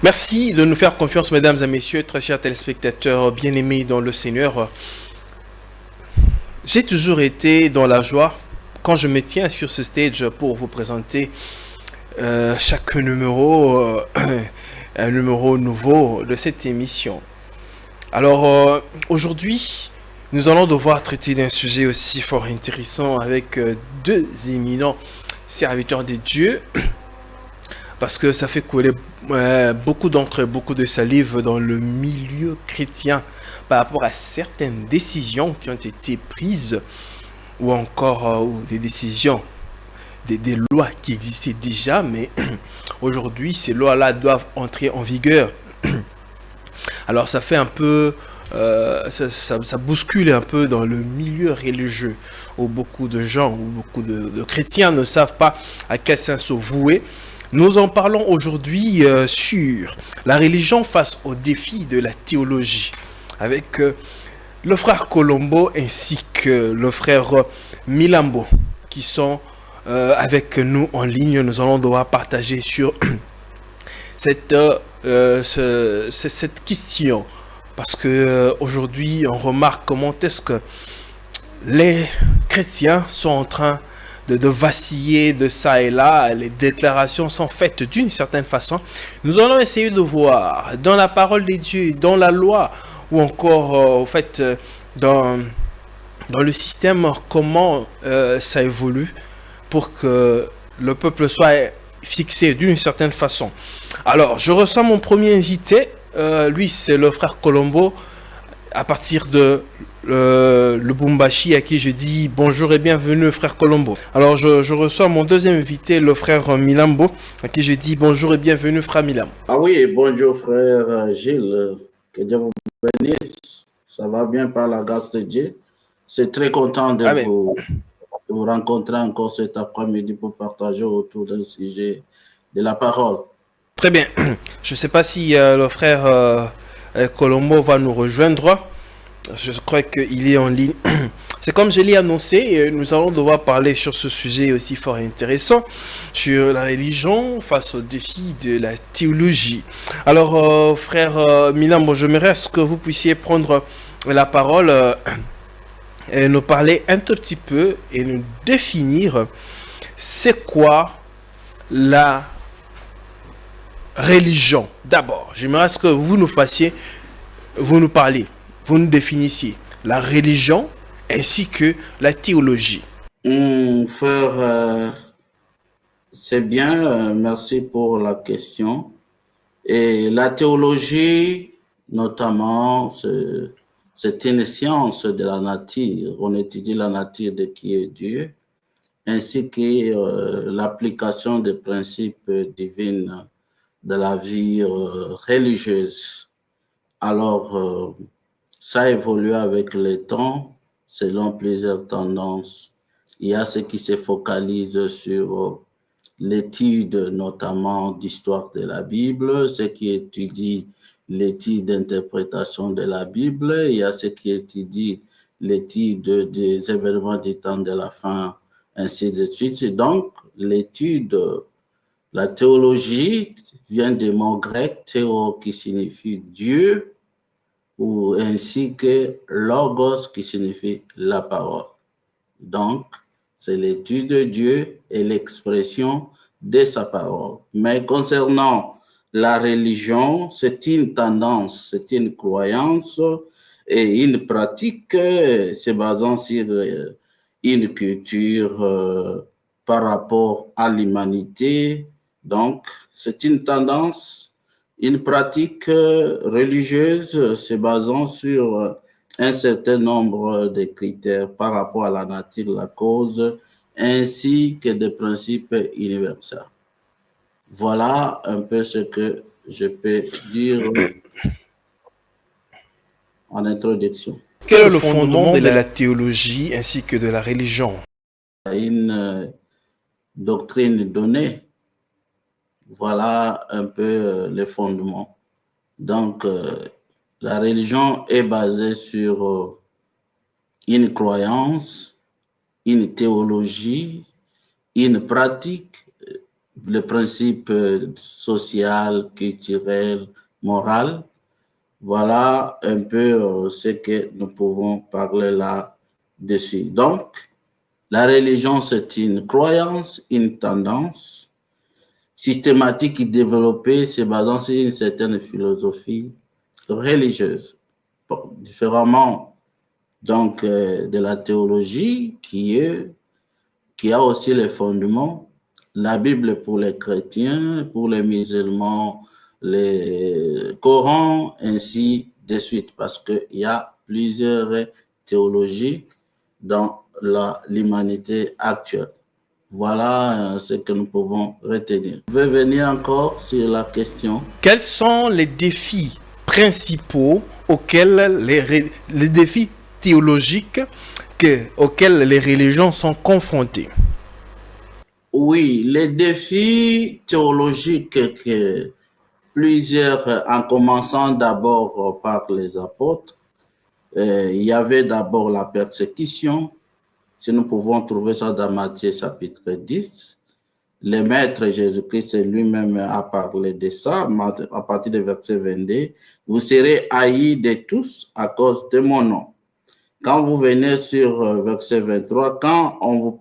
Merci de nous faire confiance, mesdames et messieurs, très chers téléspectateurs bien-aimés dans le Seigneur. J'ai toujours été dans la joie quand je me tiens sur ce stage pour vous présenter chaque numéro, un numéro nouveau de cette émission. Alors aujourd'hui, nous allons devoir traiter d'un sujet aussi fort intéressant avec deux éminents serviteurs de Dieu, parce que ça fait couler beaucoup d'encre, beaucoup de salive dans le milieu chrétien par rapport à certaines décisions qui ont été prises ou encore ou des décisions, des lois qui existaient déjà, mais aujourd'hui ces lois-là doivent entrer en vigueur. Alors ça fait un peu, ça bouscule un peu dans le milieu religieux où beaucoup de gens, où beaucoup de chrétiens ne savent pas à quel sens se vouer. Nous en parlons aujourd'hui sur la religion face au défi de la théologie avec le frère Colombo ainsi que le frère Milambo qui sont avec nous en ligne. Nous allons devoir partager sur cette, cette question parce que aujourd'hui on remarque comment est-ce que les chrétiens sont en train de vaciller de ça et là, les déclarations sont faites d'une certaine façon. Nous allons essayer de voir dans la parole de Dieu, dans la loi, ou encore au fait dans le système, comment ça évolue pour que le peuple soit fixé d'une certaine façon. Alors, je reçois mon premier invité, lui c'est le frère Colombo, à partir de Lubumbashi, à qui je dis bonjour et bienvenue, frère Colombo. Alors, je reçois mon deuxième invité, le frère Milambo, à qui je dis bonjour et bienvenue, frère Milambo. Ah oui, bonjour frère Gilles, que Dieu vous bénisse. Ça va bien par la grâce de Dieu. C'est très content de vous rencontrer encore cet après-midi pour partager autour d'un sujet de la parole. Très bien. Je ne sais pas si le frère Colombo va nous rejoindre. Je crois qu'il est en ligne. C'est comme je l'ai annoncé, nous allons devoir parler sur ce sujet aussi fort intéressant, sur la religion face au défi de la théologie. Alors, frère Milan, j'aimerais à ce que vous puissiez prendre la parole et nous parler un tout petit peu et nous définir c'est quoi la religion. D'abord, j'aimerais à ce que vous nous fassiez, vous nous parliez, vous nous définissiez la religion ainsi que la théologie. Frère, c'est bien, merci pour la question. Et la théologie, notamment, c'est une science de la nature. On étudie la nature de qui est Dieu, ainsi que l'application des principes divins de la vie religieuse. Alors, ça évolue avec le temps, selon plusieurs tendances. Il y a ce qui se focalise sur l'étude notamment d'histoire de la Bible, ce qui étudie l'étude d'interprétation de la Bible, il y a ce qui étudie l'étude des événements du temps de la fin, ainsi de suite. Donc, l'étude, la théologie vient du mot grec théo qui signifie Dieu, ou ainsi que logos qui signifie la parole. Donc, c'est l'étude de Dieu et l'expression de sa parole. Mais concernant la religion, c'est une tendance, c'est une croyance et une pratique se basant sur une culture par rapport à l'humanité. Donc, c'est une tendance, une pratique religieuse se basant sur un certain nombre de critères par rapport à la nature, la cause, ainsi que des principes universels. Voilà un peu ce que je peux dire en introduction. Quel est le fondement de la théologie ainsi que de la religion? Une doctrine donnée, voilà un peu les fondements. Donc, la religion est basée sur une croyance, une théologie, une pratique le principe social, culturel, moral. Voilà un peu ce que nous pouvons parler là-dessus. Donc, la religion, c'est une croyance, une tendance systématique et développée se basant sur une certaine philosophie religieuse. Bon, différemment donc de la théologie qui a aussi les fondements, la Bible pour les chrétiens, pour les musulmans, les Corans, ainsi de suite, parce qu'il y a plusieurs théologies dans l'humanité actuelle. Voilà ce que nous pouvons retenir. Je vais venir encore sur la question. Quels sont les défis principaux auxquels les défis théologiques auxquels les religions sont confrontées? Oui, les défis théologiques que plusieurs, en commençant d'abord par les apôtres, il y avait d'abord la persécution. Si nous pouvons trouver ça dans Matthieu chapitre 10, le maître Jésus-Christ lui-même a parlé de ça à partir du verset 22. Vous serez haïs de tous à cause de mon nom. Quand vous venez sur verset 23, quand on vous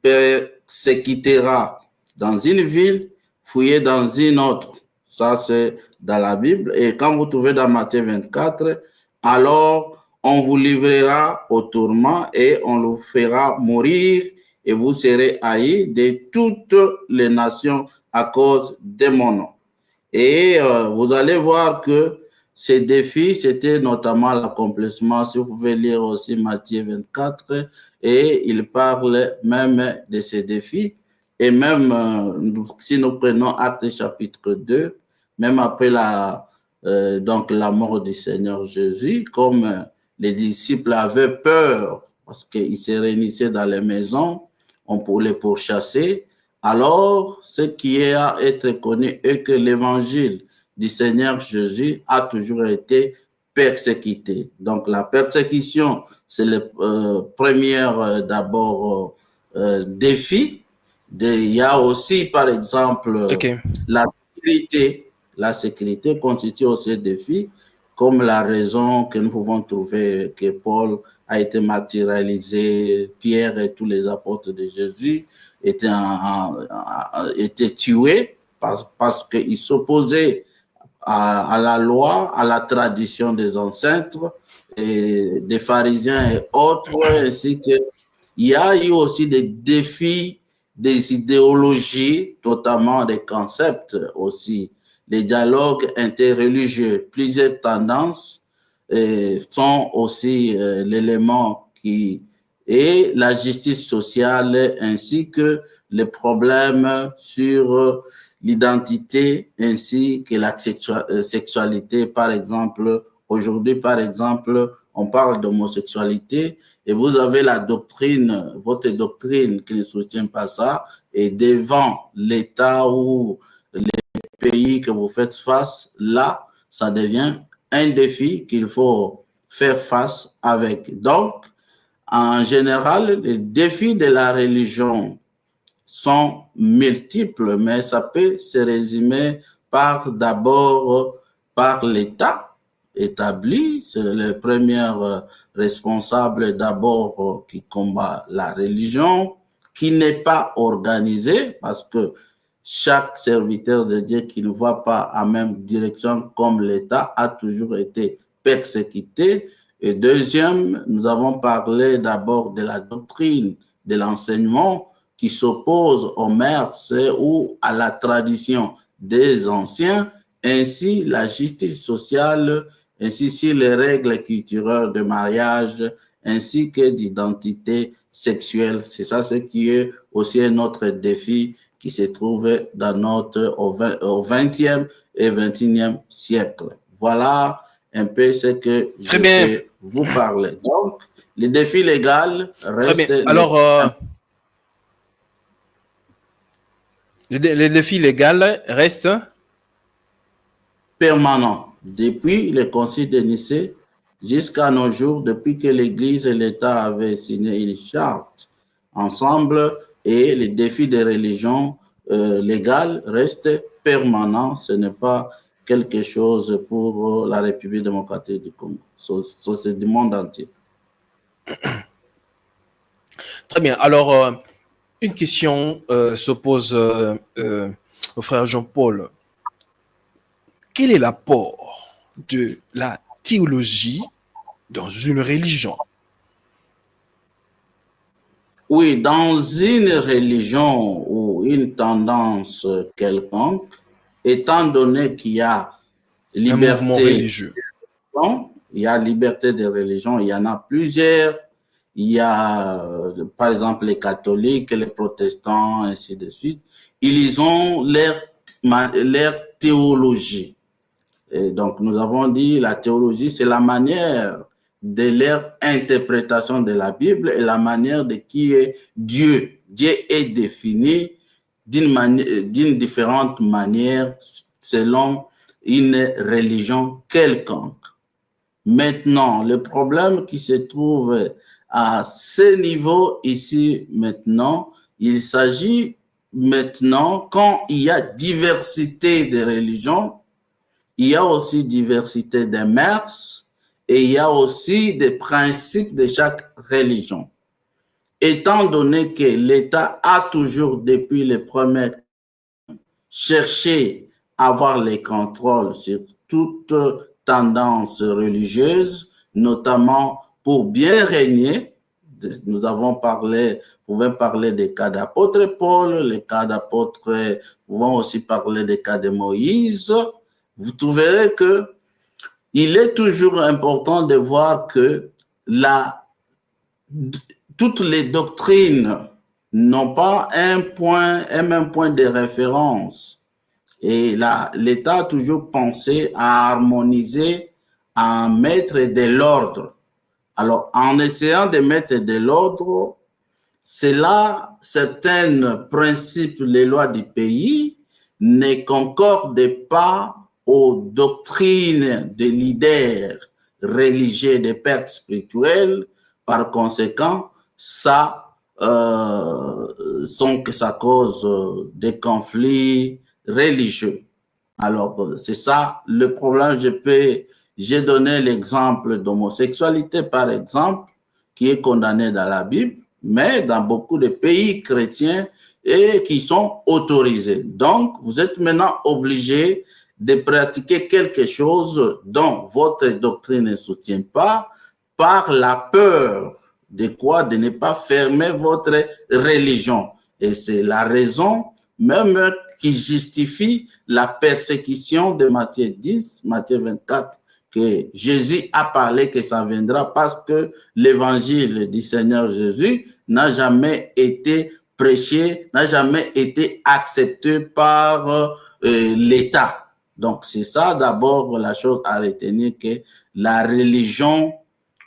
persécutera dans une ville, fouillez dans une autre. Ça, c'est dans la Bible. Et quand vous trouvez dans Matthieu 24, alors on vous livrera au tourment et on vous fera mourir et vous serez haïs de toutes les nations à cause de mon nom. Et vous allez voir que ces défis, c'était notamment l'accomplissement, si vous pouvez lire aussi Matthieu 24, et il parle même de ces défis. Et même si nous prenons Actes chapitre 2, même après donc la mort du Seigneur Jésus, comme les disciples avaient peur parce qu'ils se réunissaient dans les maisons, on pouvait les pourchasser. Alors, ce qui est à être connu est que l'évangile du Seigneur Jésus a toujours été persécuté. Donc, la persécution, c'est le premier d'abord défi. Il y a aussi, par exemple, la sécurité. La sécurité constitue aussi un défi, comme la raison que nous pouvons trouver que Paul a été martyrisé, Pierre et tous les apôtres de Jésus étaient tués parce qu'ils s'opposaient à la loi, à la tradition des ancêtres, et des pharisiens et autres, ainsi que il y a eu aussi des défis, des idéologies, notamment des concepts aussi, les dialogues interreligieux, plusieurs tendances sont aussi l'élément qui et la justice sociale ainsi que les problèmes sur l'identité ainsi que la sexualité, par exemple. Aujourd'hui, par exemple, on parle d'homosexualité et vous avez la doctrine, votre doctrine qui ne soutient pas ça, et devant l'État ou les pays que vous faites face, là, ça devient un défi qu'il faut faire face avec. Donc, en général, les défis de la religion sont multiples, mais ça peut se résumer d'abord par l'État établi. C'est le premier responsable d'abord qui combat la religion, qui n'est pas organisé parce que chaque serviteur de Dieu qui ne va pas en même direction comme l'État a toujours été persécuté. Et deuxième, nous avons parlé d'abord de la doctrine de l'enseignement qui s'oppose aux mœurs ou à la tradition des anciens, ainsi la justice sociale, ainsi sur les règles culturelles de mariage, ainsi que d'identité sexuelle. C'est ça ce qui est aussi un autre défi qui se trouve dans au 20e et 21e siècle. Voilà un peu ce que je vais vous parler. Donc, le défi légal reste... Très bien. Alors, le défi légal reste permanent. Depuis le Concile de Nicée jusqu'à nos jours, depuis que l'Église et l'État avaient signé une charte ensemble, et les défis des religions légal reste permanent. Ce n'est pas quelque chose pour la République démocratique du Congo. C'est du monde entier. Très bien. Alors, une question se pose au frère Jean-Paul. Quel est l'apport de la théologie dans une religion? Oui, dans une religion ou une tendance quelconque, étant donné qu'il y a Un mouvement liberté, religieux. il y a liberté de religion, il y en a plusieurs. Il y a, par exemple, les catholiques, les protestants, ainsi de suite. Ils ont leur théologie. Et donc, nous avons dit la théologie, c'est la manière de leur interprétation de la Bible et la manière de qui est Dieu. Dieu est défini d'une différente manière selon une religion quelconque. Maintenant, le problème qui se trouve à ce niveau ici maintenant, il s'agit maintenant quand il y a diversité de religions, il y a aussi diversité des mœurs et il y a aussi des principes de chaque religion. Étant donné que l'État a toujours, depuis les premiers, cherché à avoir les contrôles sur toute tendance religieuse, notamment pour bien régner. Nous avons parlé, nous pouvons parler des cas d'apôtre Paul, les cas d'apôtre, nous pouvons aussi parler des cas de Moïse. Vous trouverez que il est toujours important de voir que toutes les doctrines n'ont pas un même point de référence. Et là, l'État a toujours pensé à harmoniser, à mettre de l'ordre. Alors, en essayant de mettre de l'ordre, c'est là certains principes, les lois du pays ne concordent pas aux doctrines des leaders religieux, des pères spirituels. Par conséquent, ça cause des conflits religieux. Alors, c'est ça le problème. J'ai donné l'exemple d'homosexualité, par exemple, qui est condamné dans la Bible, mais dans beaucoup de pays chrétiens et qui sont autorisés. Donc, vous êtes maintenant obligé de pratiquer quelque chose dont votre doctrine ne soutient pas par la peur de quoi? De ne pas fermer votre religion. Et c'est la raison même qui justifie la persécution de Matthieu 10, Matthieu 24, que Jésus a parlé que ça viendra parce que l'évangile du Seigneur Jésus n'a jamais été prêché, n'a jamais été accepté par l'État. Donc, c'est ça d'abord la chose à retenir, que la religion,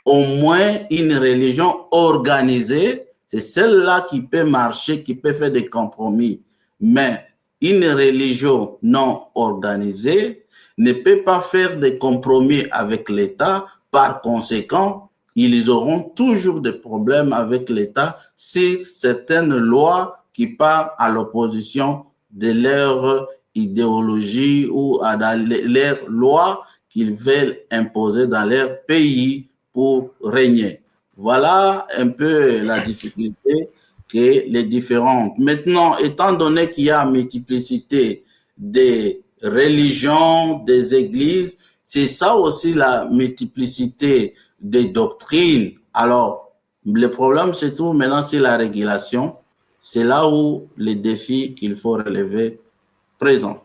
au moins une religion organisée, c'est celle-là qui peut marcher, qui peut faire des compromis. Mais une religion non organisée ne peut pas faire des compromis avec l'État. Par conséquent, ils auront toujours des problèmes avec l'État sur certaines lois qui partent à l'opposition de leur idéologie ou à leurs lois qu'ils veulent imposer dans leur pays pour régner. Voilà un peu la difficulté que les différentes. Maintenant, étant donné qu'il y a multiplicité des religions, des églises, c'est ça aussi la multiplicité des doctrines. Alors, le problème se trouve maintenant sur la régulation. C'est là où les défis qu'il faut relever présent.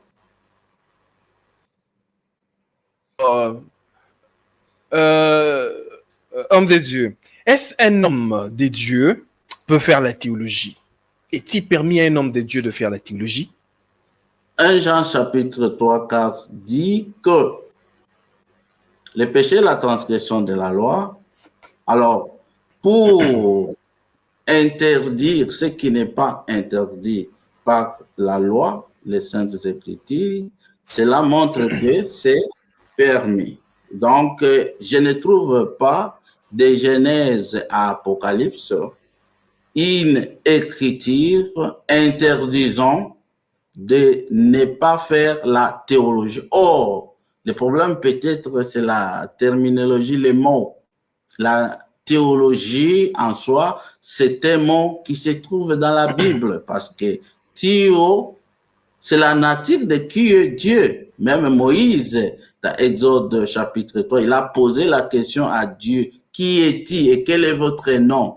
Homme de Dieu, est-ce un homme de Dieu peut faire la théologie? Est-il permis à un homme de Dieu de faire la théologie? 1 Jean chapitre 3, 4 dit que le péché est la transgression de la loi. Alors, pour interdire ce qui n'est pas interdit par la loi, les Saintes Écritures, cela montre que c'est permis. Donc, je ne trouve pas de Genèse à Apocalypse une écriture interdisant de ne pas faire la théologie. Or, le problème peut-être, c'est la terminologie, les mots. La théologie en soi, c'est un mot qui se trouve dans la Bible parce que Théo, c'est la nature de qui est Dieu. Même Moïse, dans Exode chapitre 3, il a posé la question à Dieu, qui est-il et quel est votre nom?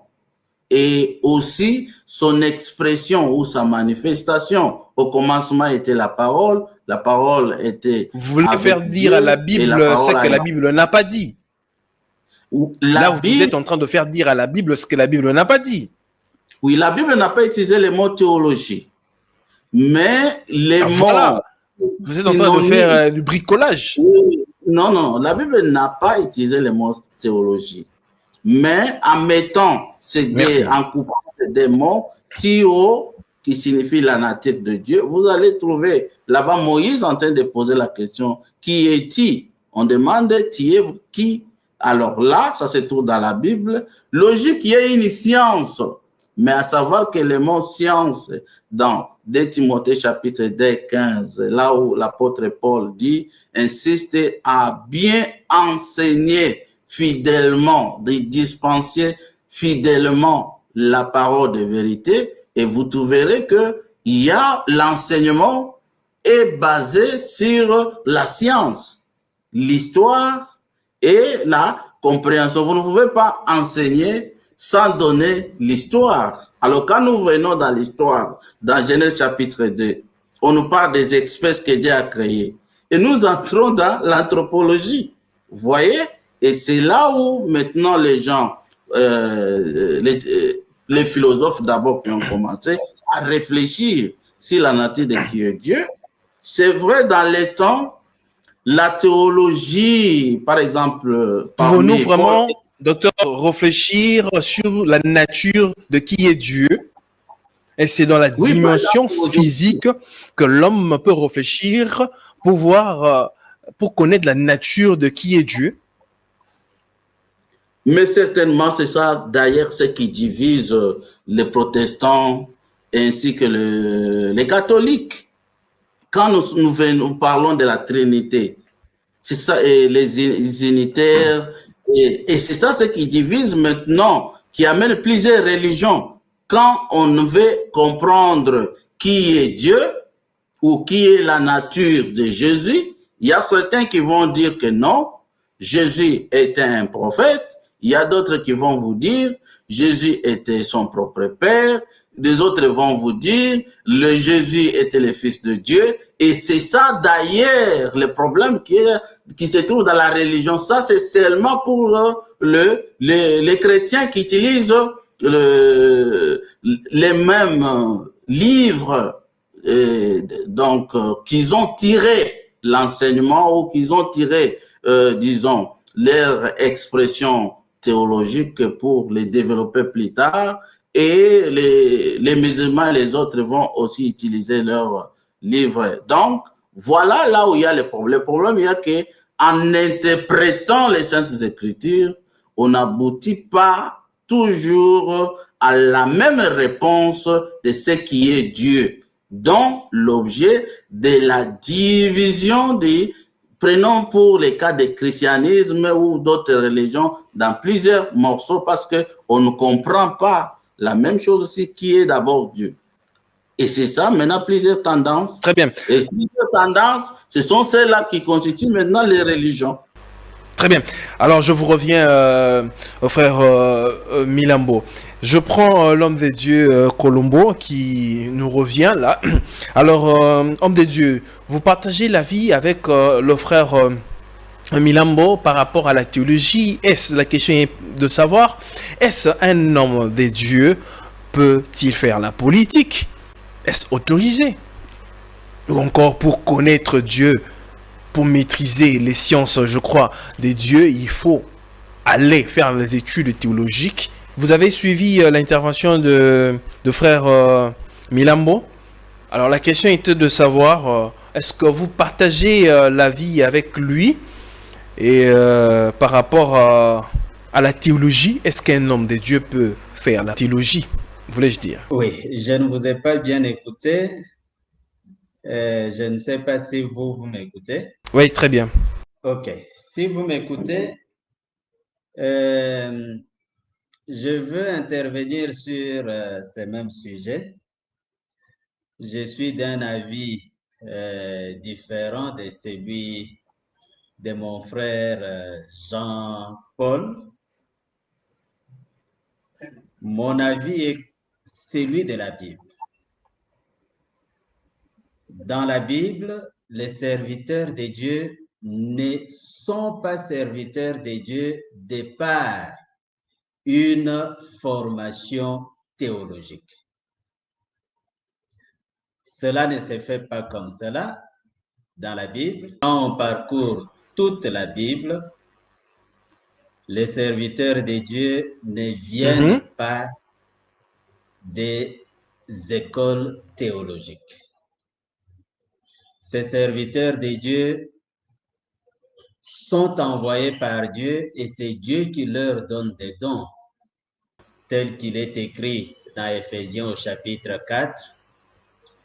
Et aussi son expression ou sa manifestation. Au commencement était la parole était Vous voulez avec faire dire Dieu à la et la Bible ce parole que la Bible n'a pas dit. Là, vous Bible, êtes en train de faire dire à la Bible ce que la Bible n'a pas dit. oui, la Bible n'a pas utilisé le mot théologie, mais les Voilà. mots Vous êtes en train de faire du bricolage. Non, non, la Bible n'a pas utilisé le mot théologie. Mais en mettant en coupant des mots, Théo, qui signifie la nature de Dieu, vous allez trouver là-bas Moïse en train de poser la question, qui est-il? On demande qui? Alors là, ça se trouve dans la Bible. Logique, il y a une science, mais à savoir que le mot science, dans 2 Timothée chapitre 2, 15, là où l'apôtre Paul dit, insiste à bien enseigner fidèlement, de dispenser fidèlement la parole de vérité, et vous trouverez que il y a l'enseignement est basé sur la science, l'histoire et la compréhension. Vous ne pouvez pas enseigner sans donner l'histoire. Alors quand nous venons dans l'histoire, dans Genèse chapitre 2, on nous parle des espèces que Dieu a créées. Et nous entrons dans l'anthropologie. Vous voyez? Et c'est là où maintenant les gens, les philosophes d'abord qui ont commencé à réfléchir sur la nature de qui est Dieu. C'est vrai, dans les temps, la théologie, par exemple... Pouvons-nous vraiment, docteur, réfléchir sur la nature de qui est Dieu? Et c'est dans la dimension physique que l'homme peut réfléchir pour connaître la nature de qui est Dieu? Mais certainement, c'est ça d'ailleurs ce qui divise les protestants ainsi que les catholiques. Quand nous parlons de la Trinité, c'est ça, et les unitaires, et c'est ça ce qui divise maintenant, qui amène plusieurs religions. Quand on veut comprendre qui est Dieu ou qui est la nature de Jésus, il y a certains qui vont dire que non, Jésus était un prophète. Il y a d'autres qui vont vous dire Jésus était son propre père. Des autres vont vous dire le Jésus était le Fils de Dieu. Et c'est ça d'ailleurs le problème qui se trouve dans la religion. Ça, c'est seulement pour les chrétiens qui utilisent les mêmes livres, donc qu'ils ont tiré l'enseignement ou qu'ils ont tiré, disons, leur expression théologique pour les développer plus tard, et les musulmans et les autres vont aussi utiliser leurs livres. Donc, voilà là où il y a le problème. Le problème, il y a qu'en interprétant les Saintes Écritures, on n'aboutit pas toujours à la même réponse de ce qui est Dieu, dont l'objet de la division des... Prenons pour les cas du christianisme ou d'autres religions dans plusieurs morceaux parce qu'on ne comprend pas la même chose aussi qui est d'abord Dieu. Et c'est ça, maintenant, plusieurs tendances. Très bien. Et plusieurs tendances, ce sont celles-là qui constituent maintenant les religions. Très bien. Alors, je vous reviens au frère Milambo. Je prends l'homme de Dieu Colombo qui nous revient là. Alors, homme de Dieu, vous partagez l'avis avec le frère Milambo par rapport à la théologie. La question est de savoir, est-ce un homme de Dieu peut-il faire la politique? Est-ce autorisé? Ou encore pour connaître Dieu, pour maîtriser les sciences, je crois, des dieux, il faut aller faire des études théologiques. Vous avez suivi l'intervention de frère Milambo. Alors la question était de savoir, est-ce que vous partagez l'avis avec lui et par rapport à la théologie, est-ce qu'un homme de Dieu peut faire la théologie, voulais-je dire? Oui, je ne vous ai pas bien écouté. Je ne sais pas si vous m'écoutez. Oui, très bien. OK. Si vous m'écoutez, je veux intervenir sur ce même sujet. Je suis d'un avis différent de celui de mon frère Jean-Paul. Mon avis est celui de la Bible. Dans la Bible, les serviteurs de Dieu ne sont pas serviteurs de Dieu de par une formation théologique. Cela ne se fait pas comme cela dans la Bible. Quand on parcourt toute la Bible, les serviteurs de Dieu ne viennent pas des écoles théologiques. Ces serviteurs de Dieu sont envoyés par Dieu et c'est Dieu qui leur donne des dons, tel qu'il est écrit dans Éphésiens au chapitre 4.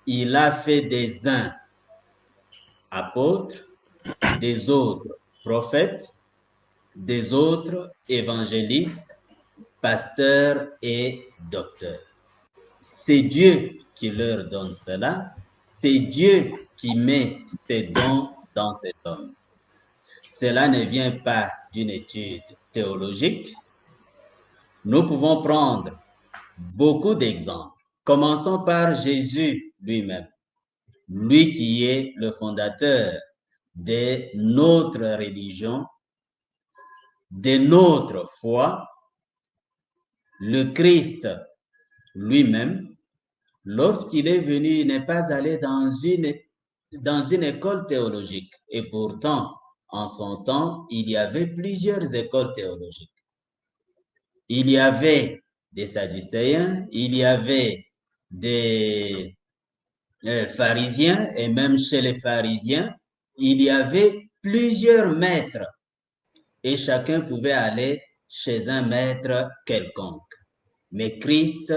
Il a fait des uns apôtres, des autres prophètes, des autres évangélistes, pasteurs et docteurs. C'est Dieu qui leur donne cela. C'est Dieu qui met ses dons dans cet homme. Cela ne vient pas d'une étude théologique. Nous pouvons prendre beaucoup d'exemples. Commençons par Jésus lui-même, lui qui est le fondateur de notre religion, de notre foi. Le Christ lui-même, lorsqu'il est venu, il n'est pas allé dans une école théologique. Et pourtant, en son temps, il y avait plusieurs écoles théologiques. Il y avait des Sadducéens, il y avait des pharisiens, et même chez les pharisiens, il y avait plusieurs maîtres. Et chacun pouvait aller chez un maître quelconque. Mais Christ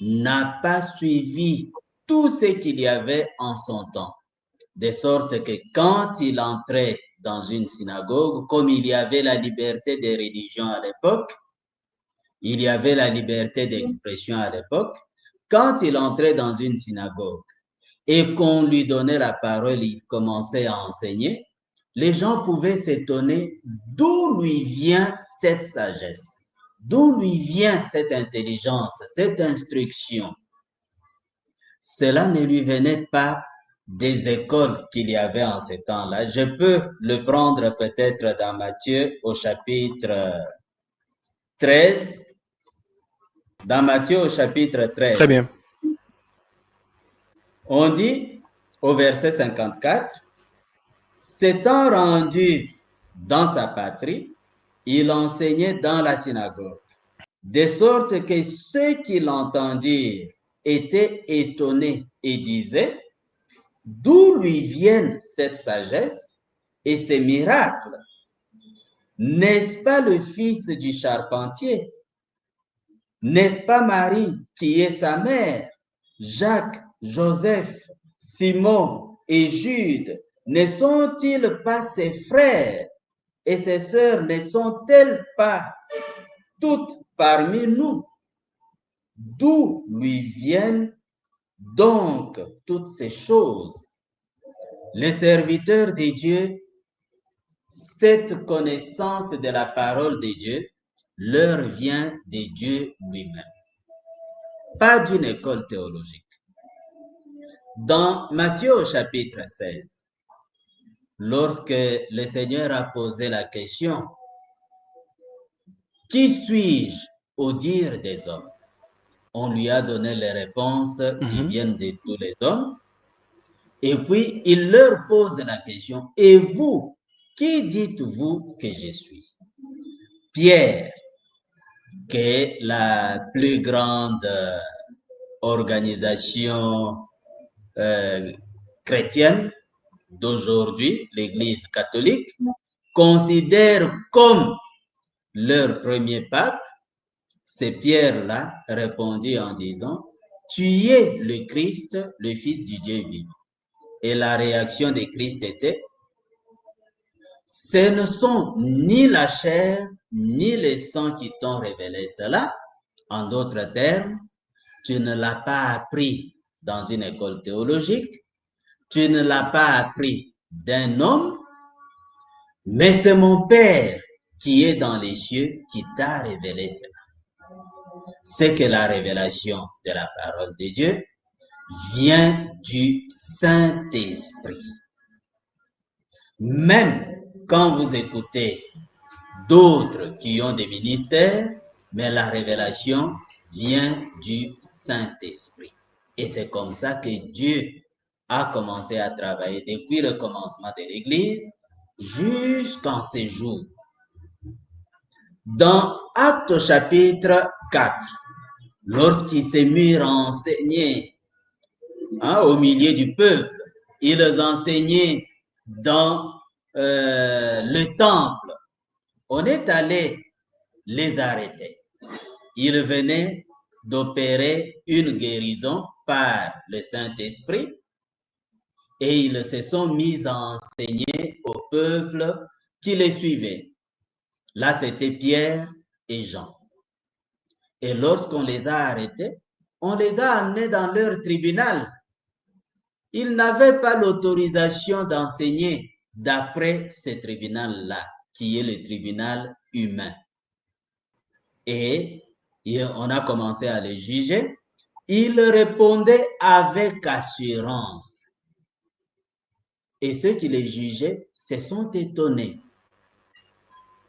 n'a pas suivi tout ce qu'il y avait en son temps. De sorte que quand il entrait dans une synagogue, comme il y avait la liberté de religion à l'époque, il y avait la liberté d'expression à l'époque, quand il entrait dans une synagogue et qu'on lui donnait la parole, il commençait à enseigner, les gens pouvaient s'étonner d'où lui vient cette sagesse, d'où lui vient cette intelligence, cette instruction. Cela ne lui venait pas des écoles qu'il y avait en ce temps-là. Je peux le prendre peut-être dans Matthieu au chapitre 13. Dans Matthieu au chapitre 13. Très bien. On dit au verset 54, s'étant rendu dans sa patrie, il enseignait dans la synagogue, de sorte que ceux qui l'entendirent étaient étonnés et disaient, d'où lui viennent cette sagesse et ces miracles? N'est-ce pas le fils du charpentier? N'est-ce pas Marie qui est sa mère? Jacques, Joseph, Simon et Jude, ne sont-ils pas ses frères? Et ses sœurs ne sont-elles pas toutes parmi nous? D'où lui viennent donc toutes ces choses? Les serviteurs de Dieu, cette connaissance de la parole de Dieu leur vient de Dieu lui-même, pas d'une école théologique. Dans Matthieu au chapitre 16, lorsque le Seigneur a posé la question, « Qui suis-je au dire des hommes ?» On lui a donné les réponses qui viennent de tous les hommes. Et puis, il leur pose la question, « Et vous, qui dites-vous que je suis ?» Pierre, qui est la plus grande organisation chrétienne d'aujourd'hui, l'Église catholique, considère comme leur premier pape. C'est Pierre-là répondit en disant, « Tu es le Christ, le Fils du Dieu vivant. » Et la réaction de Christ était, ce ne sont ni la chair, ni le sang qui t'ont révélé cela. En d'autres termes, tu ne l'as pas appris dans une école théologique, tu ne l'as pas appris d'un homme, mais c'est mon Père qui est dans les cieux qui t'a révélé cela. C'est que la révélation de la parole de Dieu vient du Saint-Esprit. Même quand vous écoutez d'autres qui ont des ministères, mais la révélation vient du Saint-Esprit. Et c'est comme ça que Dieu a commencé à travailler depuis le commencement de l'Église jusqu'en ces jours. Dans Actes chapitre 4, lorsqu'il s'est mis à enseigner au milieu du peuple, ils enseignaient dans le temple, on est allé les arrêter. Ils venaient d'opérer une guérison par le Saint-Esprit et ils se sont mis à enseigner au peuple qui les suivait. Là, c'était Pierre et Jean. Et lorsqu'on les a arrêtés, on les a amenés dans leur tribunal. Ils n'avaient pas l'autorisation d'enseigner d'après ce tribunal-là, qui est le tribunal humain. Et on a commencé à les juger. Ils répondaient avec assurance. Et ceux qui les jugeaient se sont étonnés.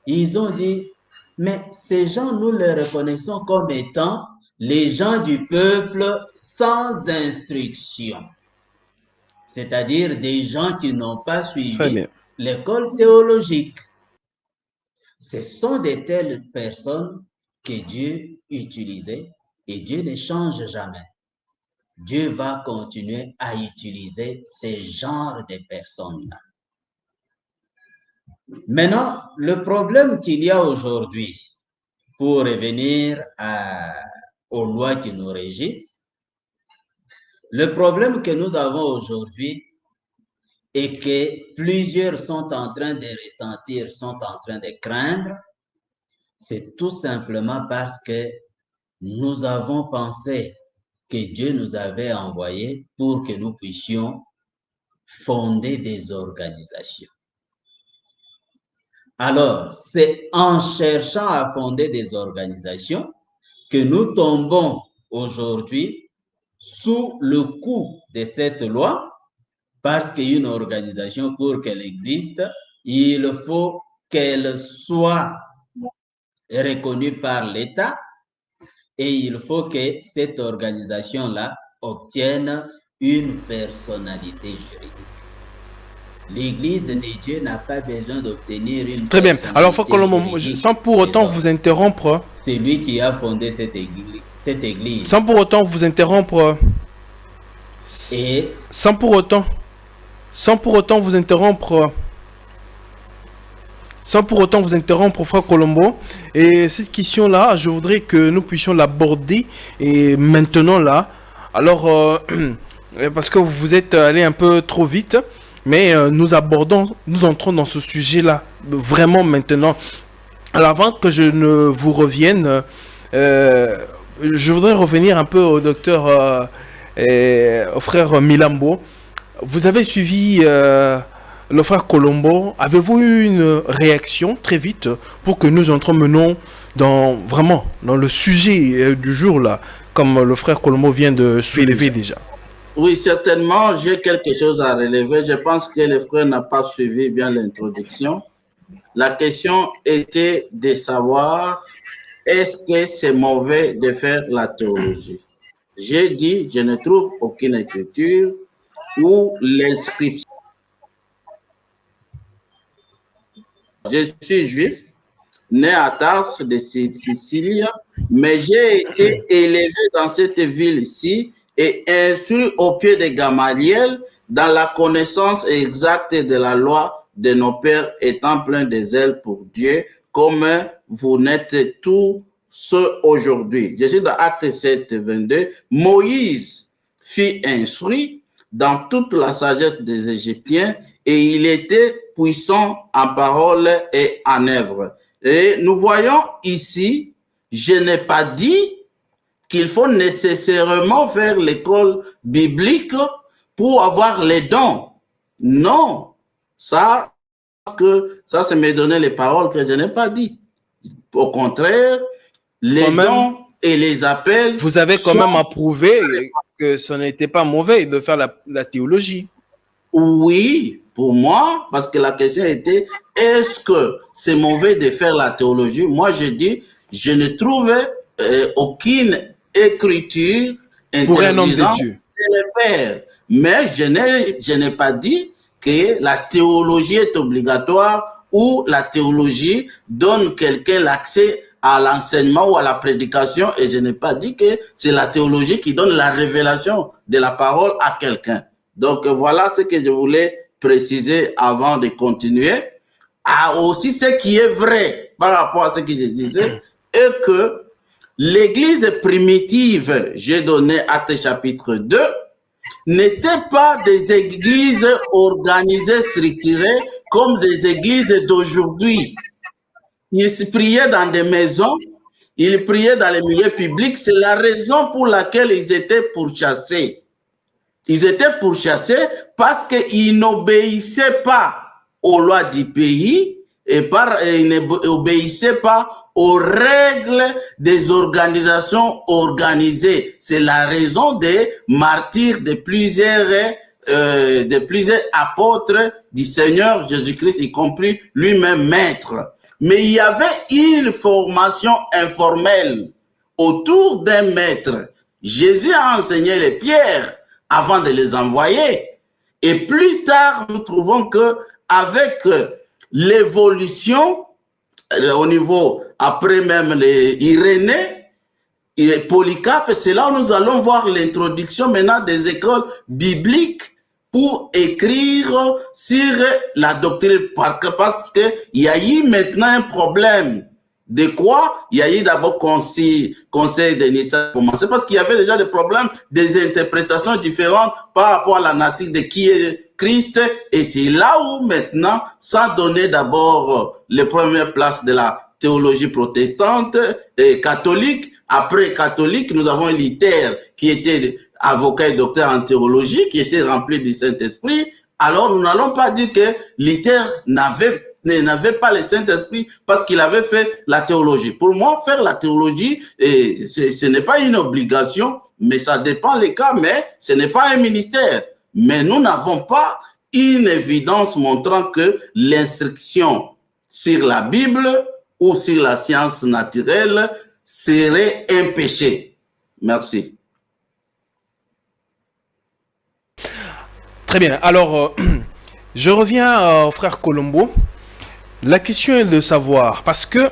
Ils ont dit, mais ces gens, nous les reconnaissons comme étant les gens du peuple sans instruction. C'est-à-dire des gens qui n'ont pas suivi l'école théologique. Ce sont de telles personnes que Dieu utilisait et Dieu ne change jamais. Dieu va continuer à utiliser ce genre de personnes-là. Maintenant, le problème qu'il y a aujourd'hui, pour revenir aux lois qui nous régissent, le problème que nous avons aujourd'hui et que plusieurs sont en train de ressentir, sont en train de craindre, c'est tout simplement parce que nous avons pensé que Dieu nous avait envoyés pour que nous puissions fonder des organisations. Alors, c'est en cherchant à fonder des organisations que nous tombons aujourd'hui sous le coup de cette loi, parce qu'une organisation, pour qu'elle existe, il faut qu'elle soit reconnue par l'État et il faut que cette organisation-là obtienne une personnalité juridique. L'Église de Dieu n'a pas besoin d'obtenir une Très bien. Alors, Frère Colombo, juridique. sans pour autant vous interrompre. C'est lui qui a fondé cette église. Sans pour autant vous interrompre. Et sans pour autant vous interrompre. Sans pour autant vous interrompre, Frère Colombo. Et cette question-là, je voudrais que nous puissions l'aborder. Et maintenant là, alors, parce que vous êtes allé un peu trop vite. Mais nous entrons dans ce sujet-là, vraiment maintenant. Alors avant que je ne vous revienne, je voudrais revenir un peu au docteur, au frère Milambo. Vous avez suivi le frère Colombo. Avez-vous eu une réaction très vite pour que nous entrions vraiment dans le sujet du jour là, comme le frère Colombo vient de soulever déjà? Oui, certainement, j'ai quelque chose à relever. Je pense que le frère n'a pas suivi bien l'introduction. La question était de savoir, est-ce que c'est mauvais de faire la théologie? J'ai dit, je ne trouve aucune écriture où l'inscription. Je suis juif, né à Tars de Sicile, mais j'ai été élevé dans cette ville-ci et instruit au pied de Gamaliel dans la connaissance exacte de la loi de nos pères, étant plein de zèle pour Dieu, comme vous n'êtes tous ceux aujourd'hui. Je suis dans Acte 7, 22. Moïse fut instruit dans toute la sagesse des Égyptiens et il était puissant en parole et en œuvre. Et nous voyons ici, je n'ai pas dit qu'il faut nécessairement faire l'école biblique pour avoir les dons. Non, ça c'est me donner les paroles que je n'ai pas dit. Au contraire, les dons et les appels. Vous avez quand même approuvé que ce n'était pas mauvais de faire la théologie. Oui, pour moi, parce que la question était, est-ce que c'est mauvais de faire la théologie? Moi, je dis, je ne trouvais aucune écriture pour un homme de Dieu de le faire. Mais je n'ai pas dit que la théologie est obligatoire ou la théologie donne quelqu'un l'accès à l'enseignement ou à la prédication, et je n'ai pas dit que c'est la théologie qui donne la révélation de la parole à quelqu'un. Donc voilà ce que je voulais préciser avant de continuer. Aussi ce qui est vrai par rapport à ce que je disais est que l'église primitive, j'ai donné Actes chapitre 2, n'étaient pas des églises organisées, structurées comme des églises d'aujourd'hui. Ils priaient dans des maisons, ils priaient dans les milieux publics. C'est la raison pour laquelle ils étaient pourchassés. Ils étaient pourchassés parce qu'ils n'obéissaient pas aux lois du pays et ils n'obéissaient pas aux règles des organisations organisées. C'est la raison des martyrs de plusieurs apôtres du Seigneur Jésus-Christ, y compris lui-même maître. Mais il y avait une formation informelle autour d'un maître. Jésus a enseigné les pierres avant de les envoyer. Et plus tard, nous trouvons que avec l'évolution, au niveau, après même les Irénée et Polycarpe, c'est là où nous allons voir l'introduction maintenant des écoles bibliques pour écrire sur la doctrine, parce qu'il y a eu maintenant un problème. De quoi? Il y a eu d'abord conseil de Nicée commencé, parce qu'il y avait déjà des problèmes, des interprétations différentes par rapport à la nature de qui est Christ, et c'est là où maintenant, ça donnait d'abord les premières places de la théologie protestante et catholique. Après catholique, nous avons Luther, qui était avocat et docteur en théologie, qui était rempli du Saint-Esprit. Alors, nous n'allons pas dire que Luther n'avait pas le Saint-Esprit parce qu'il avait fait la théologie. Pour moi, faire la théologie, ce n'est pas une obligation, mais ça dépend des cas, mais ce n'est pas un ministère. Mais nous n'avons pas une évidence montrant que l'instruction sur la Bible ou sur la science naturelle serait un péché. Merci. Très bien. Alors, je reviens au frère Colombo. La question est de savoir, parce que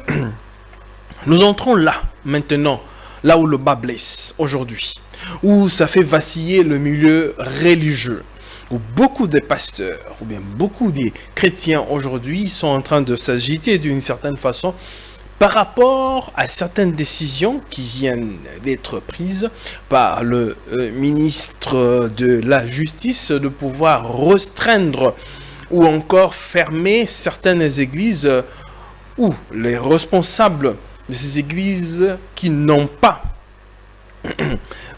nous entrons là, maintenant, là où le bas blesse aujourd'hui, où ça fait vaciller le milieu religieux, où beaucoup de pasteurs, ou bien beaucoup de chrétiens aujourd'hui sont en train de s'agiter d'une certaine façon par rapport à certaines décisions qui viennent d'être prises par le ministre de la Justice de pouvoir restreindre ou encore fermer certaines églises ou les responsables de ces églises qui n'ont pas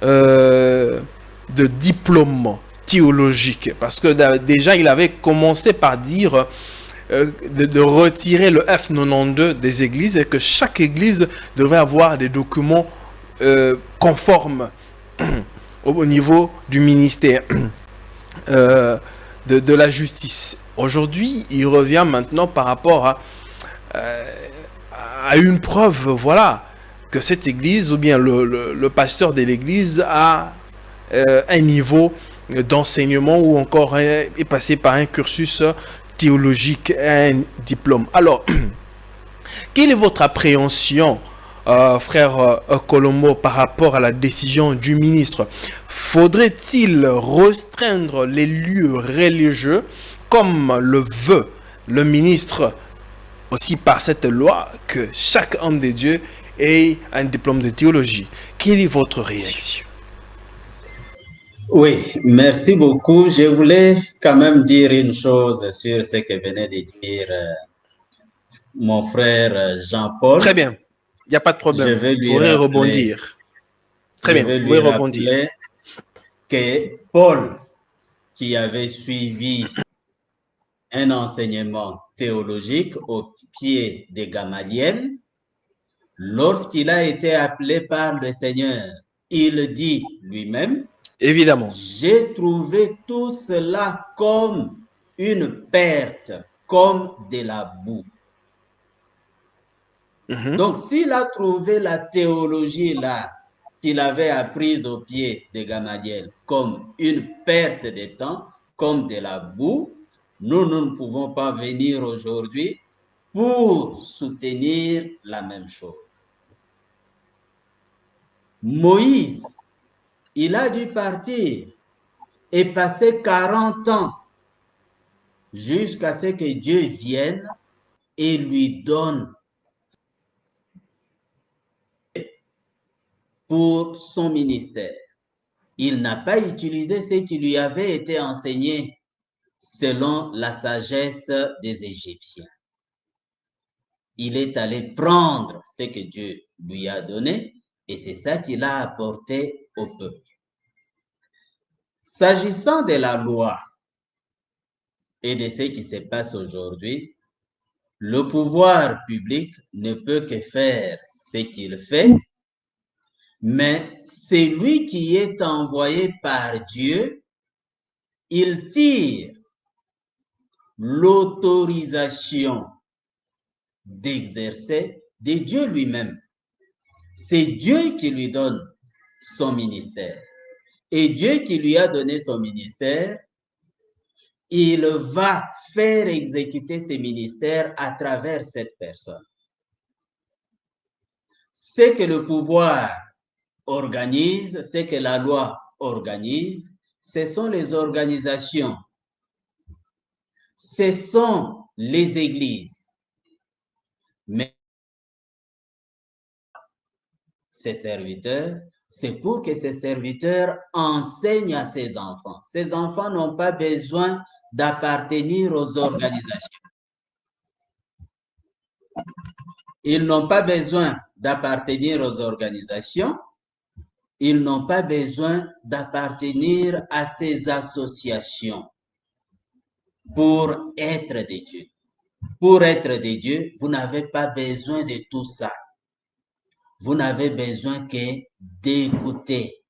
de diplôme théologique. Parce que déjà, il avait commencé par dire de retirer le F92 des églises et que chaque église devrait avoir des documents conformes au niveau du ministère de la justice. Aujourd'hui, il revient maintenant par rapport à une preuve, voilà, que cette église ou bien le pasteur de l'église a un niveau d'enseignement ou encore est passé par un cursus théologique, un diplôme. Alors, quelle est votre appréhension, frère Colombo, par rapport à la décision du ministre? Faudrait-il restreindre les lieux religieux comme le veut le ministre aussi par cette loi, que chaque homme de Dieu ait un diplôme de théologie? Quelle est votre réaction? Oui, merci beaucoup. Je voulais quand même dire une chose sur ce que venait de dire mon frère Très Jean-Paul. bien. Il n'y a pas de Je problème. vais Vous lui pourrez rappeler, rebondir. Très je bien. Vous vais pouvez lui rebondir. rappeler que Paul, qui avait suivi un enseignement théologique au pied de Gamaliel, lorsqu'il a été appelé par le Seigneur, il dit lui-même, Évidemment. j'ai trouvé tout cela comme une perte, comme de la boue. Donc, s'il a trouvé la théologie là qu'il avait apprise au pied de Gamaliel comme une perte de temps, comme de la boue, nous ne pouvons pas venir aujourd'hui pour soutenir la même chose. Moïse, il a dû partir et passer 40 ans jusqu'à ce que Dieu vienne et lui donne pour son ministère. Il n'a pas utilisé ce qui lui avait été enseigné selon la sagesse des Égyptiens. Il est allé prendre ce que Dieu lui a donné et c'est ça qu'il a apporté au peuple. S'agissant de la loi et de ce qui se passe aujourd'hui, le pouvoir public ne peut que faire ce qu'il fait, mais celui qui est envoyé par Dieu, il tire l'autorisation d'exercer de Dieu lui-même. C'est Dieu qui lui donne son ministère. Et Dieu qui lui a donné son ministère, il va faire exécuter ce ministère à travers cette personne. Ce que le pouvoir organise, ce que la loi organise, ce sont les organisations, ce sont les églises. Mais ses serviteurs, c'est pour que ses serviteurs enseignent à ses enfants. Ces enfants n'ont pas besoin d'appartenir aux organisations. Ils n'ont pas besoin d'appartenir aux organisations. Ils n'ont pas besoin d'appartenir à ces associations pour être des dieux. Pour être des dieux, vous n'avez pas besoin de tout ça. Vous n'avez besoin que d'écouter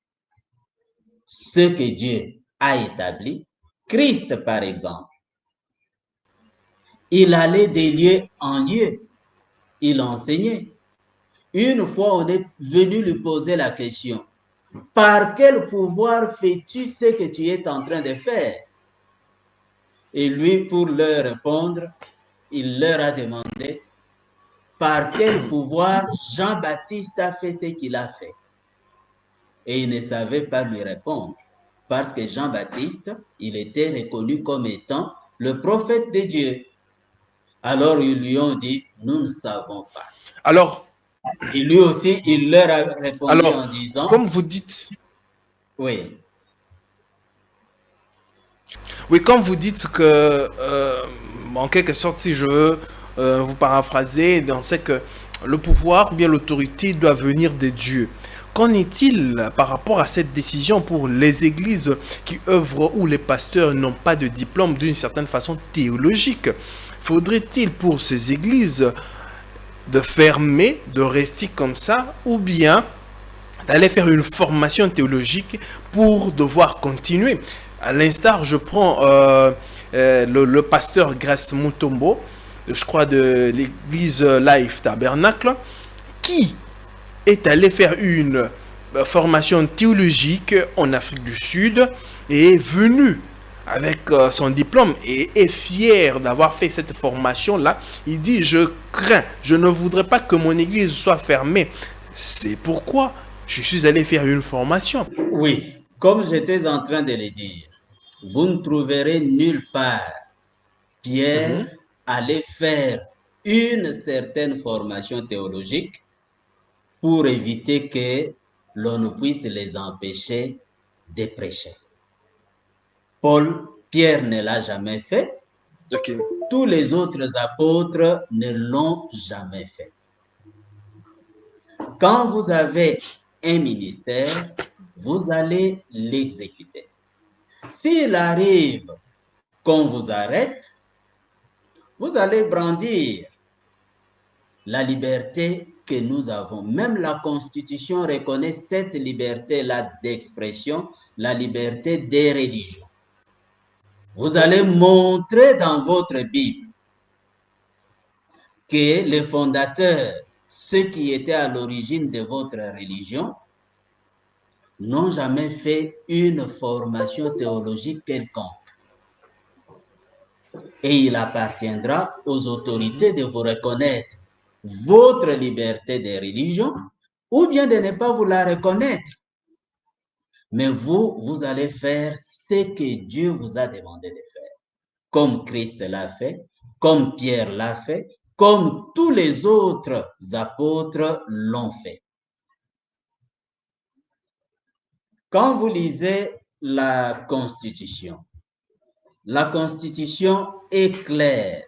ce que Dieu a établi. Christ, par exemple, il allait de lieu en lieu. Il enseignait. Une fois, on est venu lui poser la question, par quel pouvoir fais-tu ce que tu es en train de faire? Et lui, pour leur répondre, il leur a demandé, par quel pouvoir Jean-Baptiste a fait ce qu'il a fait? Et il ne savait pas lui répondre, parce que Jean-Baptiste, il était reconnu comme étant le prophète de Dieu. Alors ils lui ont dit, nous ne savons pas. Alors, Et lui aussi, il leur a répondu en disant, comme vous dites, oui, comme vous dites que, en quelque sorte, si je veux vous paraphraser, c'est que le pouvoir ou bien l'autorité doit venir de Dieu. Qu'en est-il par rapport à cette décision pour les églises qui œuvrent où les pasteurs n'ont pas de diplôme d'une certaine façon théologique? Faudrait-il pour ces églises de fermer, de rester comme ça, ou bien d'aller faire une formation théologique pour devoir continuer? À l'instar, je prends le pasteur Grace Mutombo, je crois de l'église Life Tabernacle, qui est allé faire une formation théologique en Afrique du Sud et est venu avec son diplôme et est fier d'avoir fait cette formation-là. Il dit, je crains, je ne voudrais pas que mon église soit fermée. C'est pourquoi je suis allé faire une formation. Oui, comme j'étais en train de le dire, vous ne trouverez nulle part Pierre aller faire une certaine formation théologique pour éviter que l'on ne puisse les empêcher de prêcher. Pierre ne l'a jamais fait. Ok. Tous les autres apôtres ne l'ont jamais fait. Quand vous avez un ministère, vous allez l'exécuter. S'il arrive qu'on vous arrête, vous allez brandir la liberté que nous avons. Même la Constitution reconnaît cette liberté-là d'expression, la liberté des religions. Vous allez montrer dans votre Bible que les fondateurs, ceux qui étaient à l'origine de votre religion, n'ont jamais fait une formation théologique quelconque. Et il appartiendra aux autorités de vous reconnaître votre liberté de religion ou bien de ne pas vous la reconnaître. Mais vous allez faire ce que Dieu vous a demandé de faire, comme Christ l'a fait, comme Pierre l'a fait, comme tous les autres apôtres l'ont fait. Quand vous lisez la Constitution est claire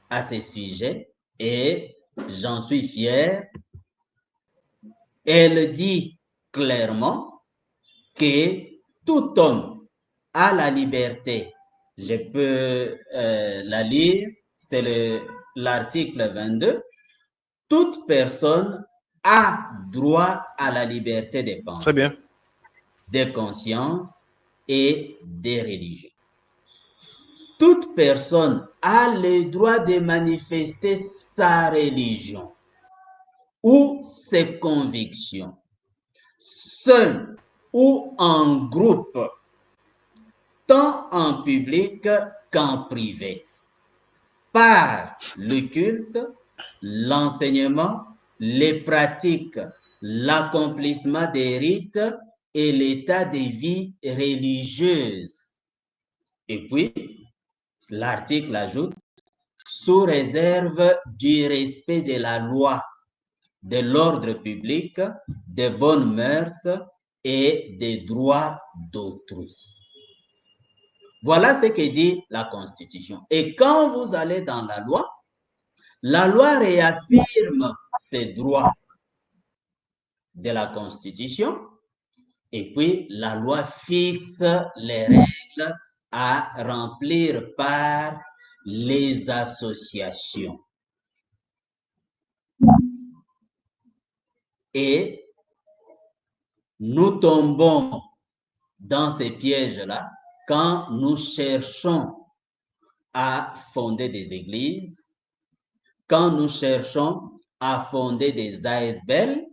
à ce sujet et j'en suis fier. Elle dit clairement que tout homme a la liberté. Je peux la lire, c'est l'article 22. Toute personne a droit à la liberté de pensée. Très bien. De conscience et de religion. Toute personne a le droit de manifester sa religion ou ses convictions, seul ou en groupe, tant en public qu'en privé, par le culte, l'enseignement, les pratiques, l'accomplissement des rites et l'état de vie religieuse. Et puis, l'article ajoute, sous réserve du respect de la loi, de l'ordre public, des bonnes mœurs et des droits d'autrui. Voilà ce que dit la Constitution. Et quand vous allez dans la loi réaffirme ces droits de la Constitution et puis la loi fixe les règles à remplir par les associations. Et nous tombons dans ces pièges-là quand nous cherchons à fonder des églises, quand nous cherchons à fonder des ASBL,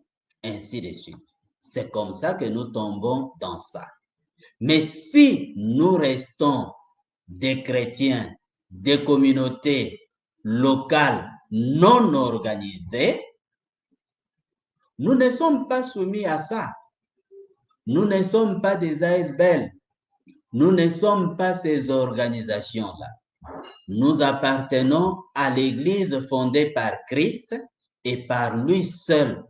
ainsi de suite. C'est comme ça que nous tombons dans ça. Mais si nous restons des chrétiens, des communautés locales non organisées, nous ne sommes pas soumis à ça. Nous ne sommes pas des ASBL. Nous ne sommes pas ces organisations-là. Nous appartenons à l'Église fondée par Christ et par lui seul.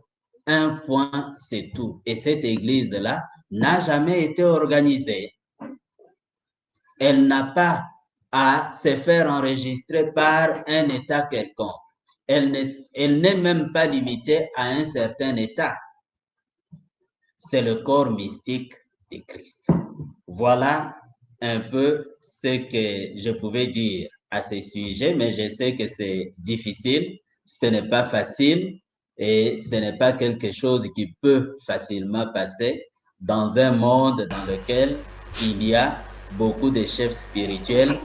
Un point, c'est tout. Et cette Église-là n'a jamais été organisée. Elle n'a pas à se faire enregistrer par un État quelconque. Elle n'est même pas limitée à un certain État. C'est le corps mystique de Christ. Voilà un peu ce que je pouvais dire à ce sujet, mais je sais que c'est difficile, ce n'est pas facile et ce n'est pas quelque chose qui peut facilement passer dans un monde dans lequel il y a beaucoup de chefs spirituels.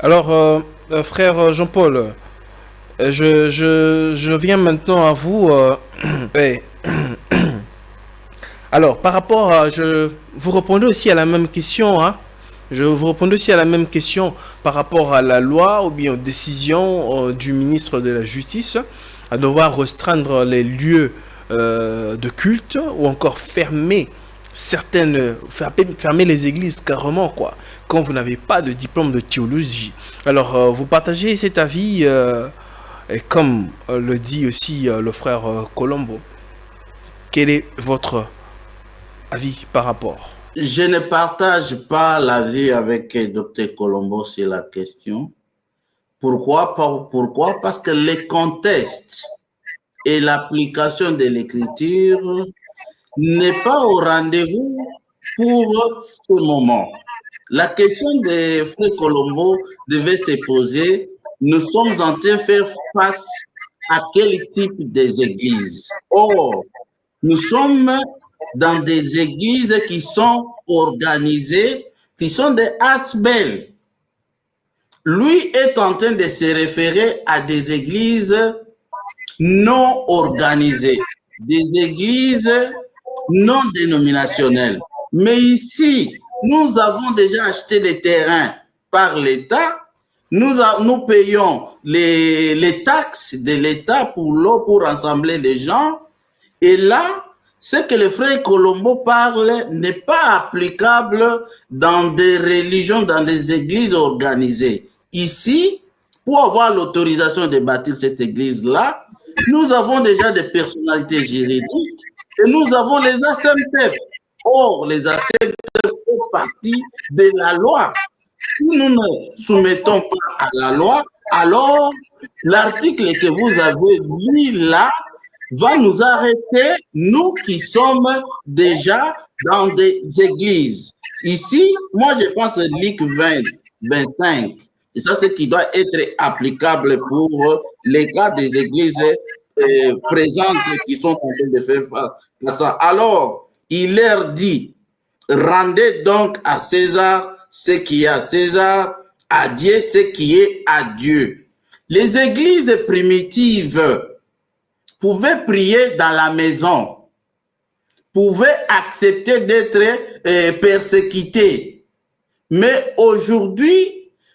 Alors, frère Jean-Paul, je viens maintenant à vous. Ouais. Alors, par rapport à... vous répondez aussi à la même question, hein? Je vous répondais aussi à la même question par rapport à la loi ou bien aux décisions du ministre de la Justice à devoir restreindre les lieux de culte ou encore fermer les églises carrément, quoi, quand vous n'avez pas de diplôme de théologie. Alors, vous partagez cet avis et comme le dit aussi le frère Colombo. Quel est votre avis par rapport? Je ne partage pas l'avis avec Dr Colombo sur la question. Pourquoi? Pourquoi? Parce que les contextes et l'application de l'écriture n'est pas au rendez-vous pour ce moment. La question de Frère Colombo devait se poser, nous sommes en train de faire face à quel type des églises? Or, nous sommes dans des églises qui sont organisées, qui sont des asbels. Lui est en train de se référer à des églises non organisées, des églises non dénominationnelles. Mais ici, nous avons déjà acheté des terrains par l'État. Nous payons les taxes de l'État pour l'eau, pour rassembler les gens. Et là, ce que le frère Colombo parle n'est pas applicable dans des religions, dans des églises organisées. Ici, pour avoir l'autorisation de bâtir cette église-là, nous avons déjà des personnalités juridiques et nous avons les ASMTF. Or, les ASMTF font partie de la loi. Si nous ne soumettons pas à la loi, alors l'article que vous avez lu là va nous arrêter, nous qui sommes déjà dans des églises. Ici, moi je pense à Luc 20, 25. Et ça, c'est ce qui doit être applicable pour les cas des églises présentes qui sont en train de faire face à ça. Alors, il leur dit, rendez donc à César ce qui est à César, à Dieu ce qui est à Dieu. Les églises primitives pouvaient prier dans la maison, pouvaient accepter d'être persécutés. Mais aujourd'hui,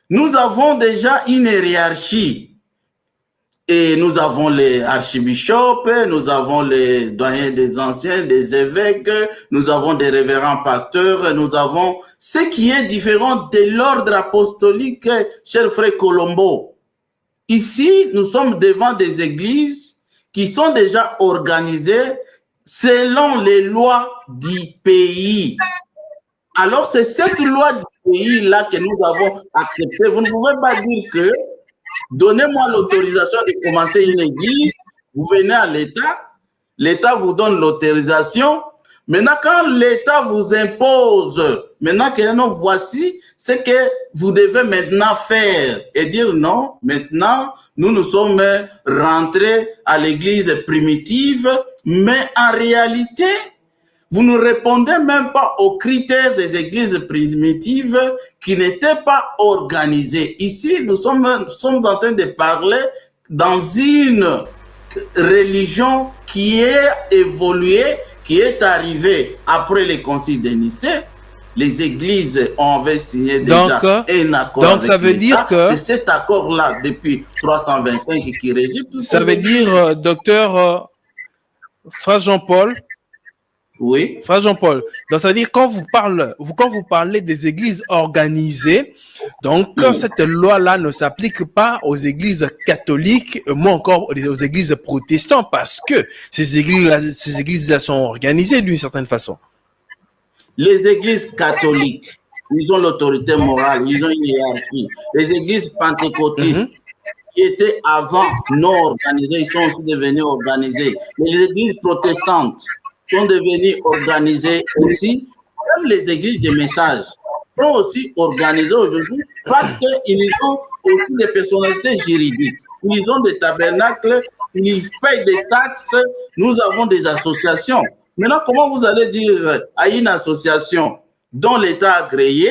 nous avons déjà une hiérarchie. Et nous avons les archibishops, nous avons les doyens des anciens, des évêques, nous avons des révérends pasteurs, nous avons ce qui est différent de l'ordre apostolique, cher frère Colombo. Ici, nous sommes devant des églises qui sont déjà organisées selon les lois du pays. Alors, c'est cette loi du pays-là que nous avons acceptée. Vous ne pouvez pas dire que donnez-moi l'autorisation de commencer une église, vous venez à l'État, l'État vous donne l'autorisation. Maintenant, quand l'État vous impose, maintenant que non, voici ce que vous devez maintenant faire et dire non, maintenant, nous sommes rentrés à l'église primitive, mais en réalité, vous ne répondez même pas aux critères des églises primitives qui n'étaient pas organisées. Ici, nous sommes en train de parler dans une religion qui est évoluée, qui est arrivée après les conciles de Nicée. Les églises ont signé déjà un accord. Donc ça veut dire que c'est cet accord-là depuis 325 qui régit tout ça. Ça veut dire, docteur Frère Jean-Paul. Oui. Frère Jean-Paul, donc ça veut dire quand vous parlez des églises organisées, donc cette loi-là ne s'applique pas aux églises catholiques, moins encore aux églises protestantes, parce que ces églises-là sont organisées d'une certaine façon. Les églises catholiques, ils ont l'autorité morale, ils ont une hiérarchie. Les églises pentecôtistes, qui étaient avant non organisées, ils sont aussi devenus organisées. Les églises protestantes sont devenues organisées aussi. Même les églises de messages sont aussi organisées aujourd'hui parce qu'ils ont aussi des personnalités juridiques. Ils ont des tabernacles, ils payent des taxes, nous avons des associations. Maintenant, comment vous allez dire à une association dont l'État a créé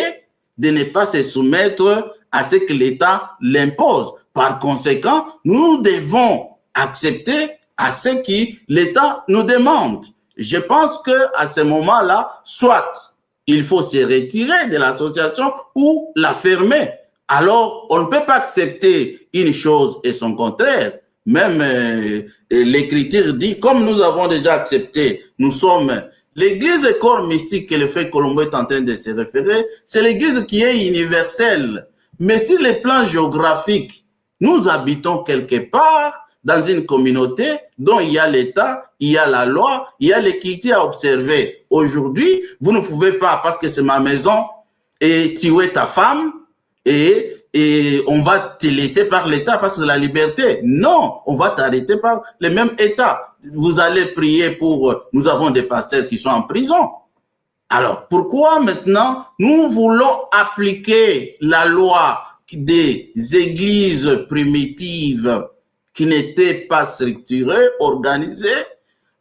de ne pas se soumettre à ce que l'État l'impose? Par conséquent, nous devons accepter à ce que l'État nous demande. Je pense qu'à ce moment-là, soit il faut se retirer de l'association ou la fermer. Alors, on ne peut pas accepter une chose et son contraire. Même l'écriture dit, comme nous avons déjà accepté, nous sommes l'église corps mystique que le frère Colombo est en train de se référer, c'est l'église qui est universelle. Mais sur le plan géographique, nous habitons quelque part dans une communauté dont il y a l'État, il y a la loi, il y a l'équité à observer. Aujourd'hui, vous ne pouvez pas, parce que c'est ma maison, et tuer ta femme, et on va te laisser par l'État parce que c'est la liberté. Non, on va t'arrêter par le même État. Vous allez prier pour... Nous avons des pasteurs qui sont en prison. Alors, pourquoi maintenant nous voulons appliquer la loi des églises primitives qui n'étaient pas structurées, organisées,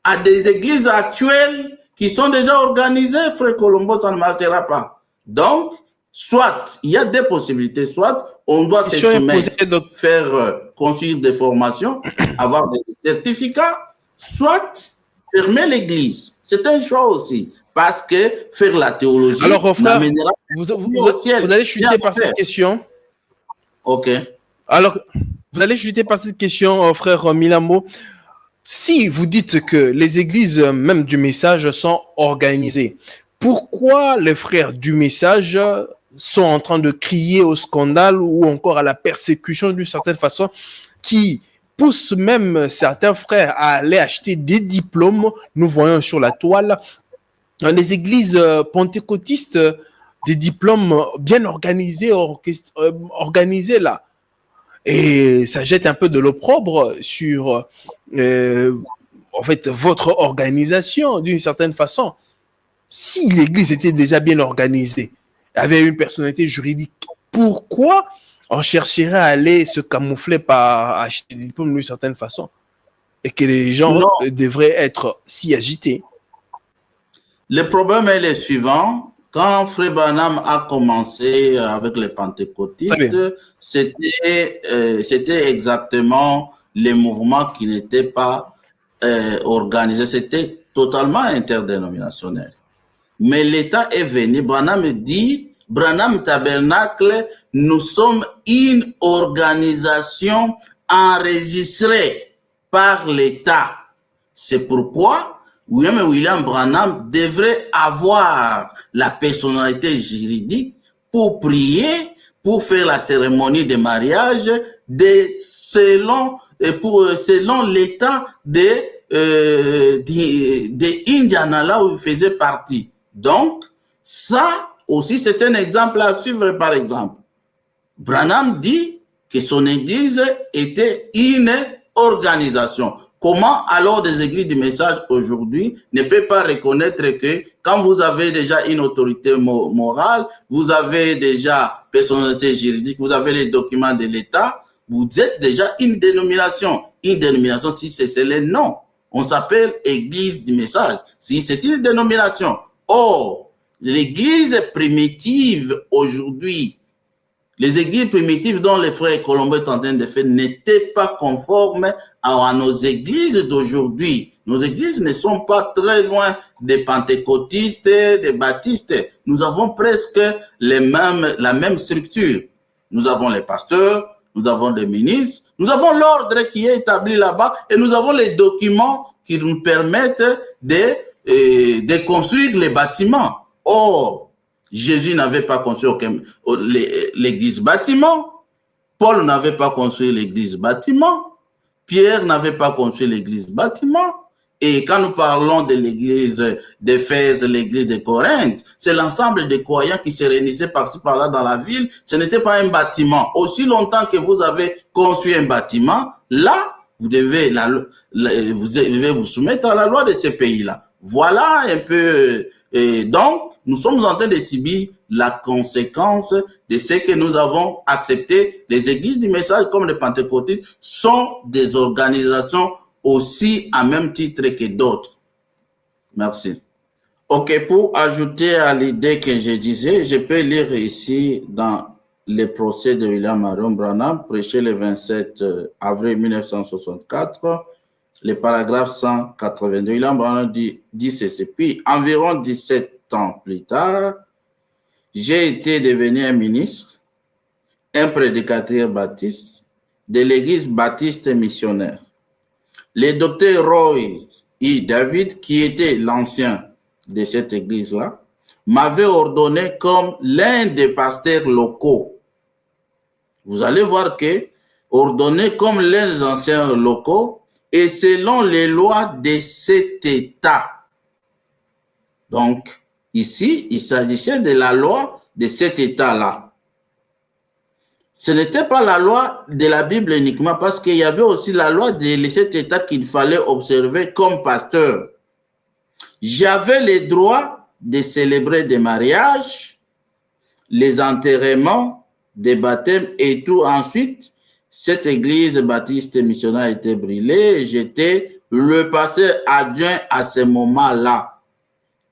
à des églises actuelles qui sont déjà organisées? Frère Colombo, ça ne marchera pas. Donc, soit, il y a des possibilités, soit on doit se soumettre, faire construire des formations, avoir des certificats, soit fermer l'église. C'est un choix aussi. Parce que faire la théologie... Alors, frère, vous allez chuter par cette question. Ok. Alors, vous allez chuter par cette question, frère Milamo. Si vous dites que les églises, même du message, sont organisées, pourquoi les frères du message sont en train de crier au scandale ou encore à la persécution d'une certaine façon, qui pousse même certains frères à aller acheter des diplômes? Nous voyons sur la toile dans les églises pentecôtistes des diplômes bien organisés, organisés là. Et ça jette un peu de l'opprobre sur en fait votre organisation d'une certaine façon. Si l'église était déjà bien organisée, avait une personnalité juridique, pourquoi on chercherait à aller se camoufler par acheter des diplômes d'une certaine façon? Et que les gens devraient être si agités. Le problème est le suivant. Quand Frère Branham a commencé avec les pentecôtistes, c'était exactement les mouvements qui n'étaient pas organisés. C'était totalement interdénominationnel. Mais l'État est venu. Branham dit, Branham Tabernacle, nous sommes une organisation enregistrée par l'État. C'est pourquoi William Branham devrait avoir la personnalité juridique pour prier, pour faire la cérémonie de mariage selon l'état de Indiana, là où il faisait partie. Donc, ça aussi, c'est un exemple à suivre, par exemple. Branham dit que son église était une organisation. Comment alors des églises du message aujourd'hui ne peuvent pas reconnaître que quand vous avez déjà une autorité morale, vous avez déjà personnalité juridique, vous avez les documents de l'État, vous êtes déjà une dénomination. Une dénomination, si c'est le nom, on s'appelle église du message. Si c'est une dénomination. Or, l'église primitive aujourd'hui, les églises primitives dont les frères Colombo est en train de faire n'étaient pas conformes à nos églises d'aujourd'hui. Nos églises ne sont pas très loin des pentecôtistes, des baptistes. Nous avons presque la même structure. Nous avons les pasteurs, nous avons les ministres, nous avons l'ordre qui est établi là-bas et nous avons les documents qui nous permettent de construire les bâtiments. Or, Jésus n'avait pas construit l'église bâtiment. Paul n'avait pas construit l'église bâtiment. Pierre n'avait pas construit l'église bâtiment. Et quand nous parlons de l'église d'Éphèse, l'église de Corinthe, c'est l'ensemble des croyants qui se réunissaient par-ci par-là dans la ville. Ce n'était pas un bâtiment. Aussi longtemps que vous avez construit un bâtiment, là, vous devez vous soumettre à la loi de ce pays-là. Voilà un peu. Et donc, nous sommes en train de subir la conséquence de ce que nous avons accepté. Les églises du message, comme les pentecôtistes, sont des organisations aussi à même titre que d'autres. Merci. Ok, pour ajouter à l'idée que je disais, je peux lire ici dans les procès de William Marion Branham, prêché le 27 avril 1964, le paragraphe 182. William Branham dit ceci. Puis, environ 17 ans plus tard, j'ai été devenu un ministre, un prédicateur baptiste de l'église baptiste missionnaire. Le docteur Royce E. David, qui était l'ancien de cette église-là, m'avait ordonné comme l'un des pasteurs locaux. Vous allez voir que ordonné comme l'un des anciens locaux et selon les lois de cet État. Donc, ici, il s'agissait de la loi de cet État-là. Ce n'était pas la loi de la Bible uniquement, parce qu'il y avait aussi la loi de cet État qu'il fallait observer comme pasteur. J'avais le droit de célébrer des mariages, les enterrements, des baptêmes et tout. Ensuite, cette église baptiste missionnaire a été brûlée. J'étais le pasteur adjoint à ce moment-là.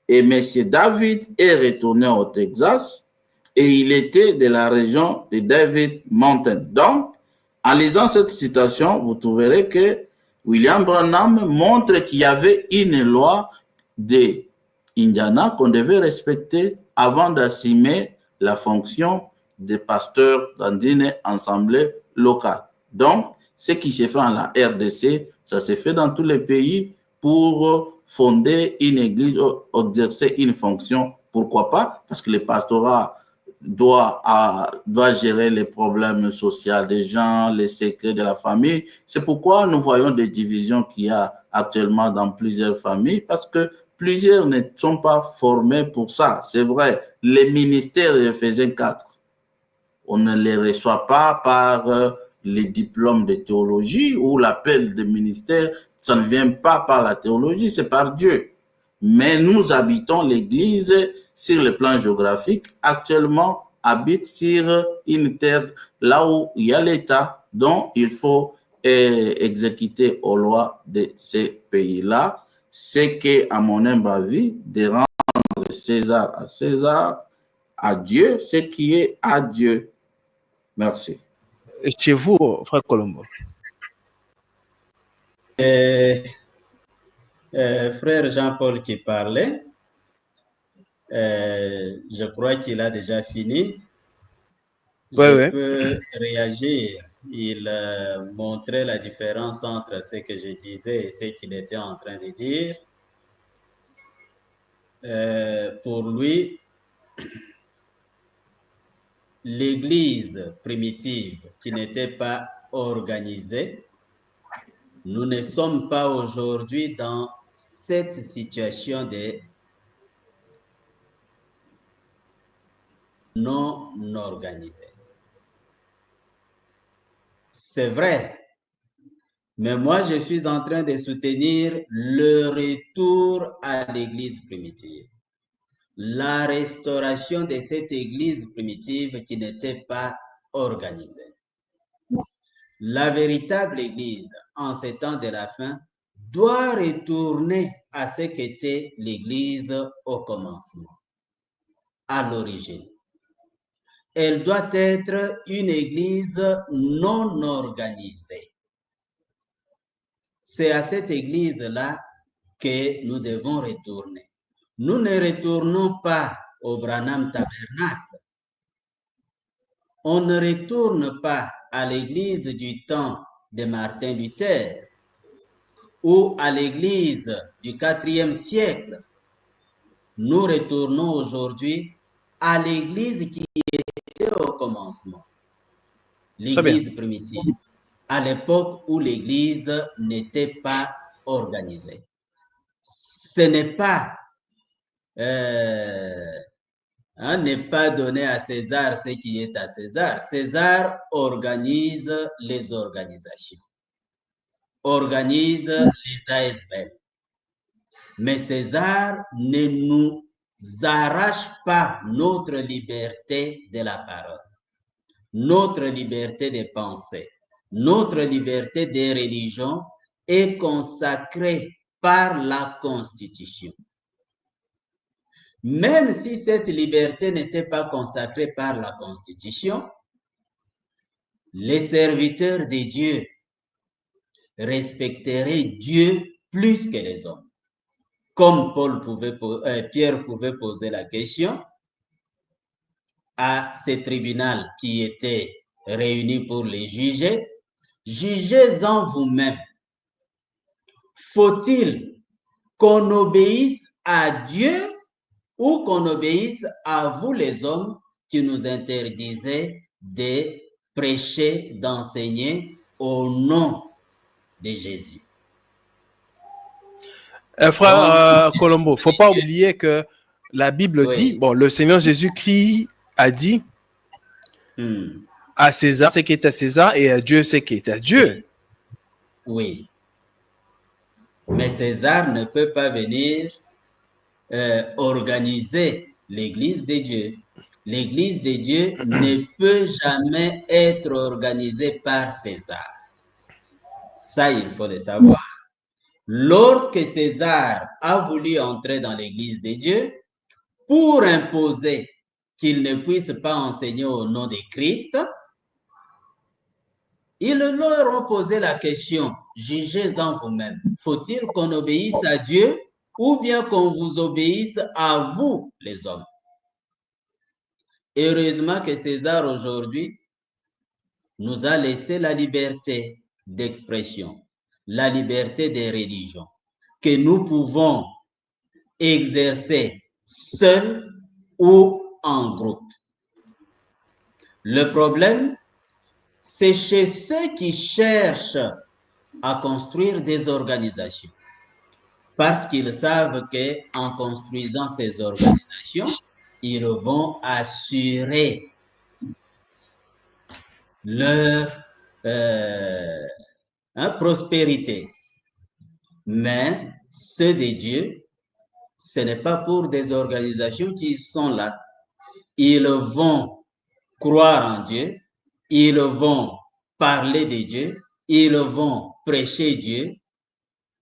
Et M. David est retourné au Texas et il était de la région de David Mountain. Donc, en lisant cette citation, vous trouverez que William Branham montre qu'il y avait une loi de Indiana qu'on devait respecter avant d'assumer la fonction de pasteur dans une assemblée locale. Donc, ce qui se fait en la RDC, ça se fait dans tous les pays pour fonder une église, exercer une fonction. Pourquoi pas? Parce que le pastorat doit gérer les problèmes sociaux des gens, les secrets de la famille. C'est pourquoi nous voyons des divisions qu'il y a actuellement dans plusieurs familles, parce que plusieurs ne sont pas formés pour ça. C'est vrai, les ministères faisaient 4. On ne les reçoit pas par les diplômes de théologie ou l'appel de ministère. Ça ne vient pas par la théologie, c'est par Dieu. Mais nous habitons l'Église sur le plan géographique. Actuellement, habite sur une terre là où il y a l'État, dont il faut exécuter aux lois de ces pays-là. C'est que, à mon humble avis, de rendre César à César, à Dieu, ce qui est à Dieu. Merci. Chez vous, frère Colombo. Frère Jean-Paul qui parlait, je crois qu'il a déjà fini. Je peux réagir. Il montrait la différence entre ce que je disais et ce qu'il était en train de dire. Pour lui, l'Église primitive qui n'était pas organisée, nous ne sommes pas aujourd'hui dans cette situation de non organisée. C'est vrai, mais moi je suis en train de soutenir le retour à l'Église primitive, la restauration de cette Église primitive qui n'était pas organisée. La véritable Église, en ces temps de la fin, doit retourner à ce qu'était l'Église au commencement, à l'origine. Elle doit être une Église non organisée. C'est à cette Église-là que nous devons retourner. Nous ne retournons pas au Branham Tabernacle. On ne retourne pas à l'église du temps de Martin Luther ou à l'église du IVe siècle. Nous retournons aujourd'hui à l'église qui était au commencement, l'église primitive, à l'époque où l'église n'était pas organisée. Ce n'est pas n'est pas donné à César ce qui est à César. César organise les organisations, organise les ASBL. Mais César ne nous arrache pas notre liberté de la parole, notre liberté de penser, notre liberté de religion est consacrée par la Constitution. Même si cette liberté n'était pas consacrée par la Constitution, les serviteurs de Dieu respecteraient Dieu plus que les hommes. Comme Pierre pouvait poser la question à ce tribunal qui était réuni pour les juger, jugez-en vous-même. Faut-il qu'on obéisse à Dieu ou qu'on obéisse à vous les hommes qui nous interdisez de prêcher, d'enseigner au nom de Jésus? Frère Colombo, faut pas oublier que la Bible dit, bon, le Seigneur Jésus-Christ a dit à César ce qui est à César et à Dieu ce qui est à Dieu. Oui. Mais César ne peut pas venir organiser l'Église de Dieu. L'Église de Dieu ne peut jamais être organisée par César. Ça, il faut le savoir. Lorsque César a voulu entrer dans l'Église de Dieu pour imposer qu'il ne puisse pas enseigner au nom de Christ, ils leur ont posé la question, jugez-en vous-même, faut-il qu'on obéisse à Dieu ou bien qu'on vous obéisse à vous, les hommes? Heureusement que César aujourd'hui nous a laissé la liberté d'expression, la liberté des religions, que nous pouvons exercer seuls ou en groupe. Le problème, c'est chez ceux qui cherchent à construire des organisations, parce qu'ils savent qu'en construisant ces organisations, ils vont assurer leur prospérité. Mais ceux de Dieu, ce n'est pas pour des organisations qui sont là. Ils vont croire en Dieu, ils vont parler de Dieu, ils vont prêcher Dieu,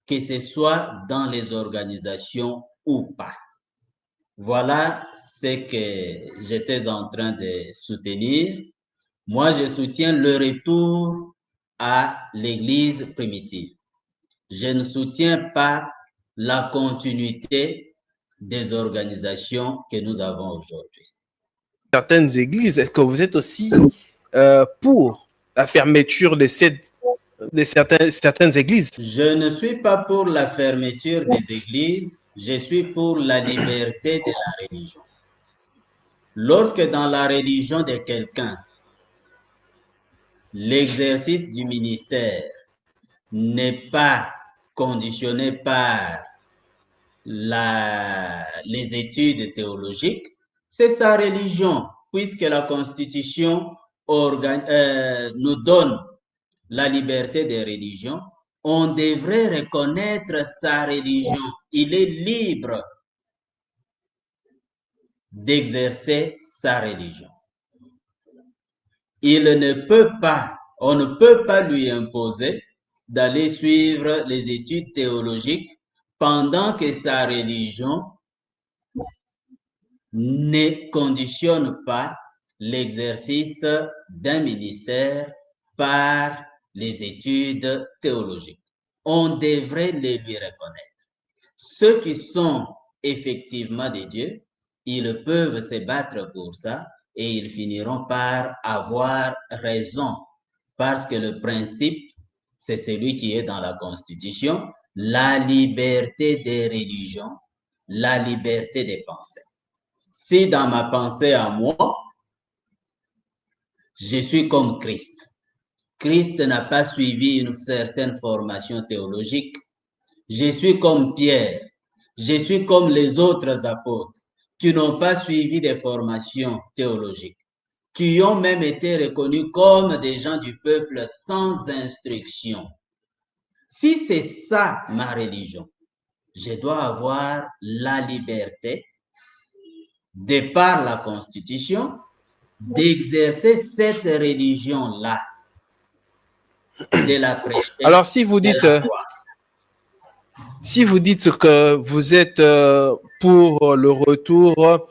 que ce soit dans les organisations ou pas. Voilà ce que j'étais en train de soutenir. Moi, je soutiens le retour à l'Église primitive. Je ne soutiens pas la continuité des organisations que nous avons aujourd'hui. Certaines églises, est-ce que vous êtes aussi pour la fermeture de certaines églises? Je ne suis pas pour la fermeture des églises, je suis pour la liberté de la religion. Lorsque dans la religion de quelqu'un, l'exercice du ministère n'est pas conditionné par les études théologiques, c'est sa religion, puisque la Constitution nous donne la liberté des religions. On devrait reconnaître sa religion. Il est libre d'exercer sa religion. On ne peut pas lui imposer d'aller suivre les études théologiques pendant que sa religion ne conditionne pas l'exercice d'un ministère par les études théologiques. On devrait les lui reconnaître. Ceux qui sont effectivement des dieux, ils peuvent se battre pour ça et ils finiront par avoir raison parce que le principe, c'est celui qui est dans la Constitution, la liberté des religions, la liberté des pensées. Si dans ma pensée à moi, je suis comme Christ. Christ n'a pas suivi une certaine formation théologique. Je suis comme Pierre. Je suis comme les autres apôtres qui n'ont pas suivi des formations théologiques, qui ont même été reconnus comme des gens du peuple sans instruction. Si c'est ça ma religion, je dois avoir la liberté, de par la Constitution, d'exercer cette religion-là, de la prêcher. Alors, si vous dites que vous êtes pour le retour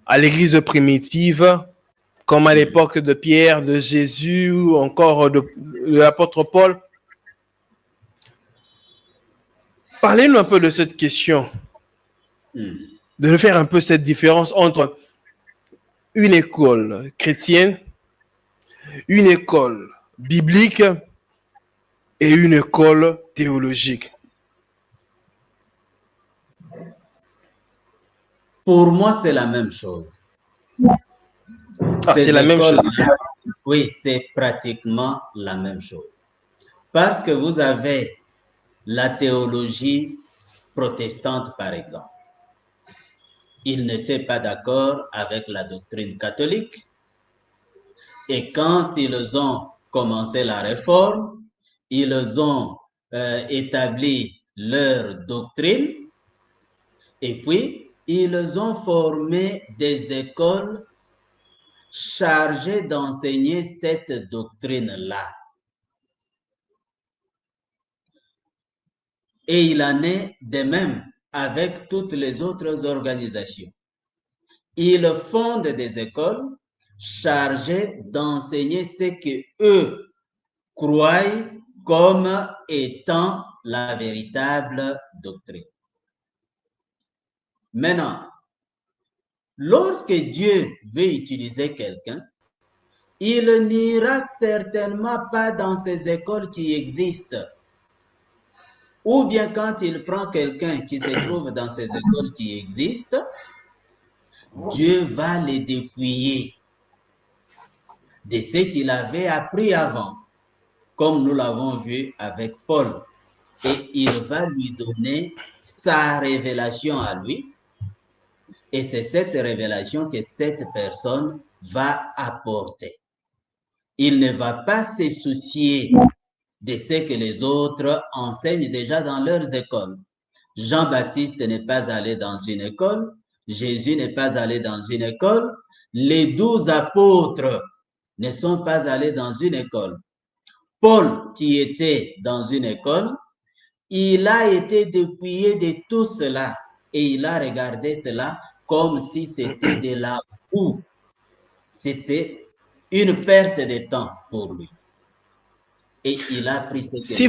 à l'Église primitive, comme à l'époque de Pierre, de Jésus ou encore de l'apôtre Paul, parlez-nous un peu de cette question, de faire un peu cette différence entre une école chrétienne, une école biblique et une école théologique. Pour moi, c'est la même chose. C'est la même chose. Oui, c'est pratiquement la même chose. Parce que vous avez la théologie protestante, par exemple. Ils n'étaient pas d'accord avec la doctrine catholique. Et quand ils ont commencé la réforme, ils ont établi leur doctrine et puis ils ont formé des écoles chargées d'enseigner cette doctrine-là. Et il en est de même avec toutes les autres organisations. Ils fondent des écoles chargées d'enseigner ce que eux croient comme étant la véritable doctrine. Maintenant, lorsque Dieu veut utiliser quelqu'un, il n'ira certainement pas dans ces écoles qui existent. Ou bien quand il prend quelqu'un qui se trouve dans ces écoles qui existent, Dieu va les dépouiller de ce qu'il avait appris avant, comme nous l'avons vu avec Paul. Et il va lui donner sa révélation à lui. Et c'est cette révélation que cette personne va apporter. Il ne va pas se soucier de ce que les autres enseignent déjà dans leurs écoles. Jean-Baptiste n'est pas allé dans une école, Jésus n'est pas allé dans une école, les 12 apôtres ne sont pas allés dans une école. Paul, qui était dans une école, il a été dépouillé de tout cela et il a regardé cela comme si c'était de la boue. C'était une perte de temps pour lui. Et il a pris ce que Si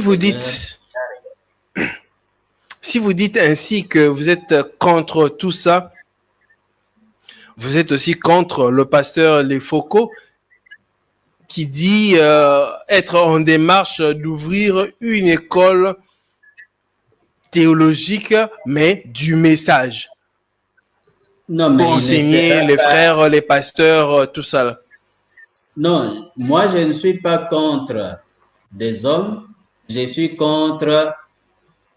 vous dites ainsi que vous êtes contre tout ça, vous êtes aussi contre le pasteur Lefoko qui dit être en démarche d'ouvrir une école théologique, mais du message. Non, mais pour enseigner les frères, les pasteurs, tout ça. Non, moi je ne suis pas contre des hommes, je suis contre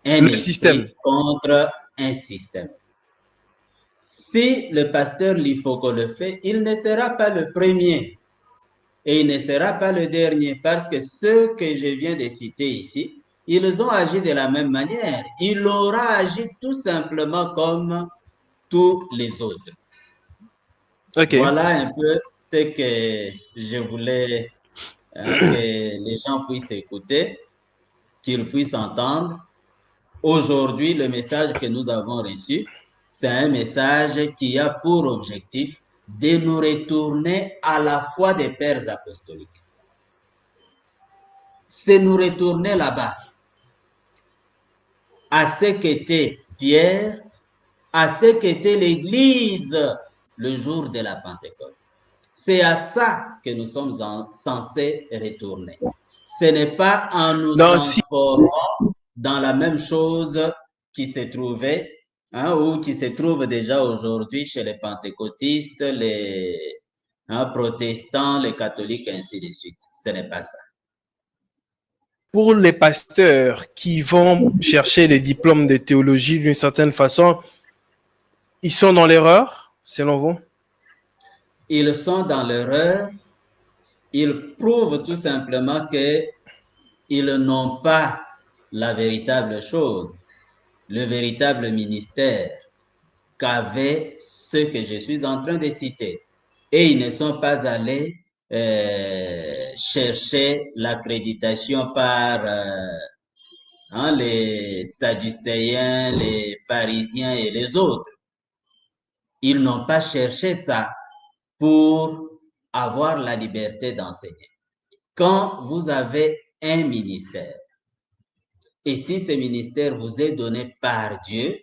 un système. Contre un système. Si le pasteur Lifoko le fait, il ne sera pas le premier et il ne sera pas le dernier parce que ceux que je viens de citer ici, ils ont agi de la même manière. Il aura agi tout simplement comme tous les autres. Okay. Voilà un peu ce que je voulais que les gens puissent écouter, qu'ils puissent entendre. Aujourd'hui, le message que nous avons reçu, c'est un message qui a pour objectif de nous retourner à la foi des pères apostoliques. C'est nous retourner là-bas, à ce qu'était Pierre, à ce qu'était l'Église le jour de la Pentecôte. C'est à ça que nous sommes censés retourner. Ce n'est pas en nous transformant dans la même chose qui se trouvait ou qui se trouve déjà aujourd'hui chez les pentecôtistes, les protestants, les catholiques, et ainsi de suite. Ce n'est pas ça. Pour les pasteurs qui vont chercher les diplômes de théologie d'une certaine façon, ils sont dans l'erreur, selon vous? Ils sont dans l'erreur. Ils prouvent tout simplement qu'ils n'ont pas la véritable chose, le véritable ministère qu'avait ce que je suis en train de citer. Et ils ne sont pas allés chercher l'accréditation par les Sadducéens, les pharisiens et les autres. Ils n'ont pas cherché ça pour avoir la liberté d'enseigner. Quand vous avez un ministère, et si ce ministère vous est donné par Dieu,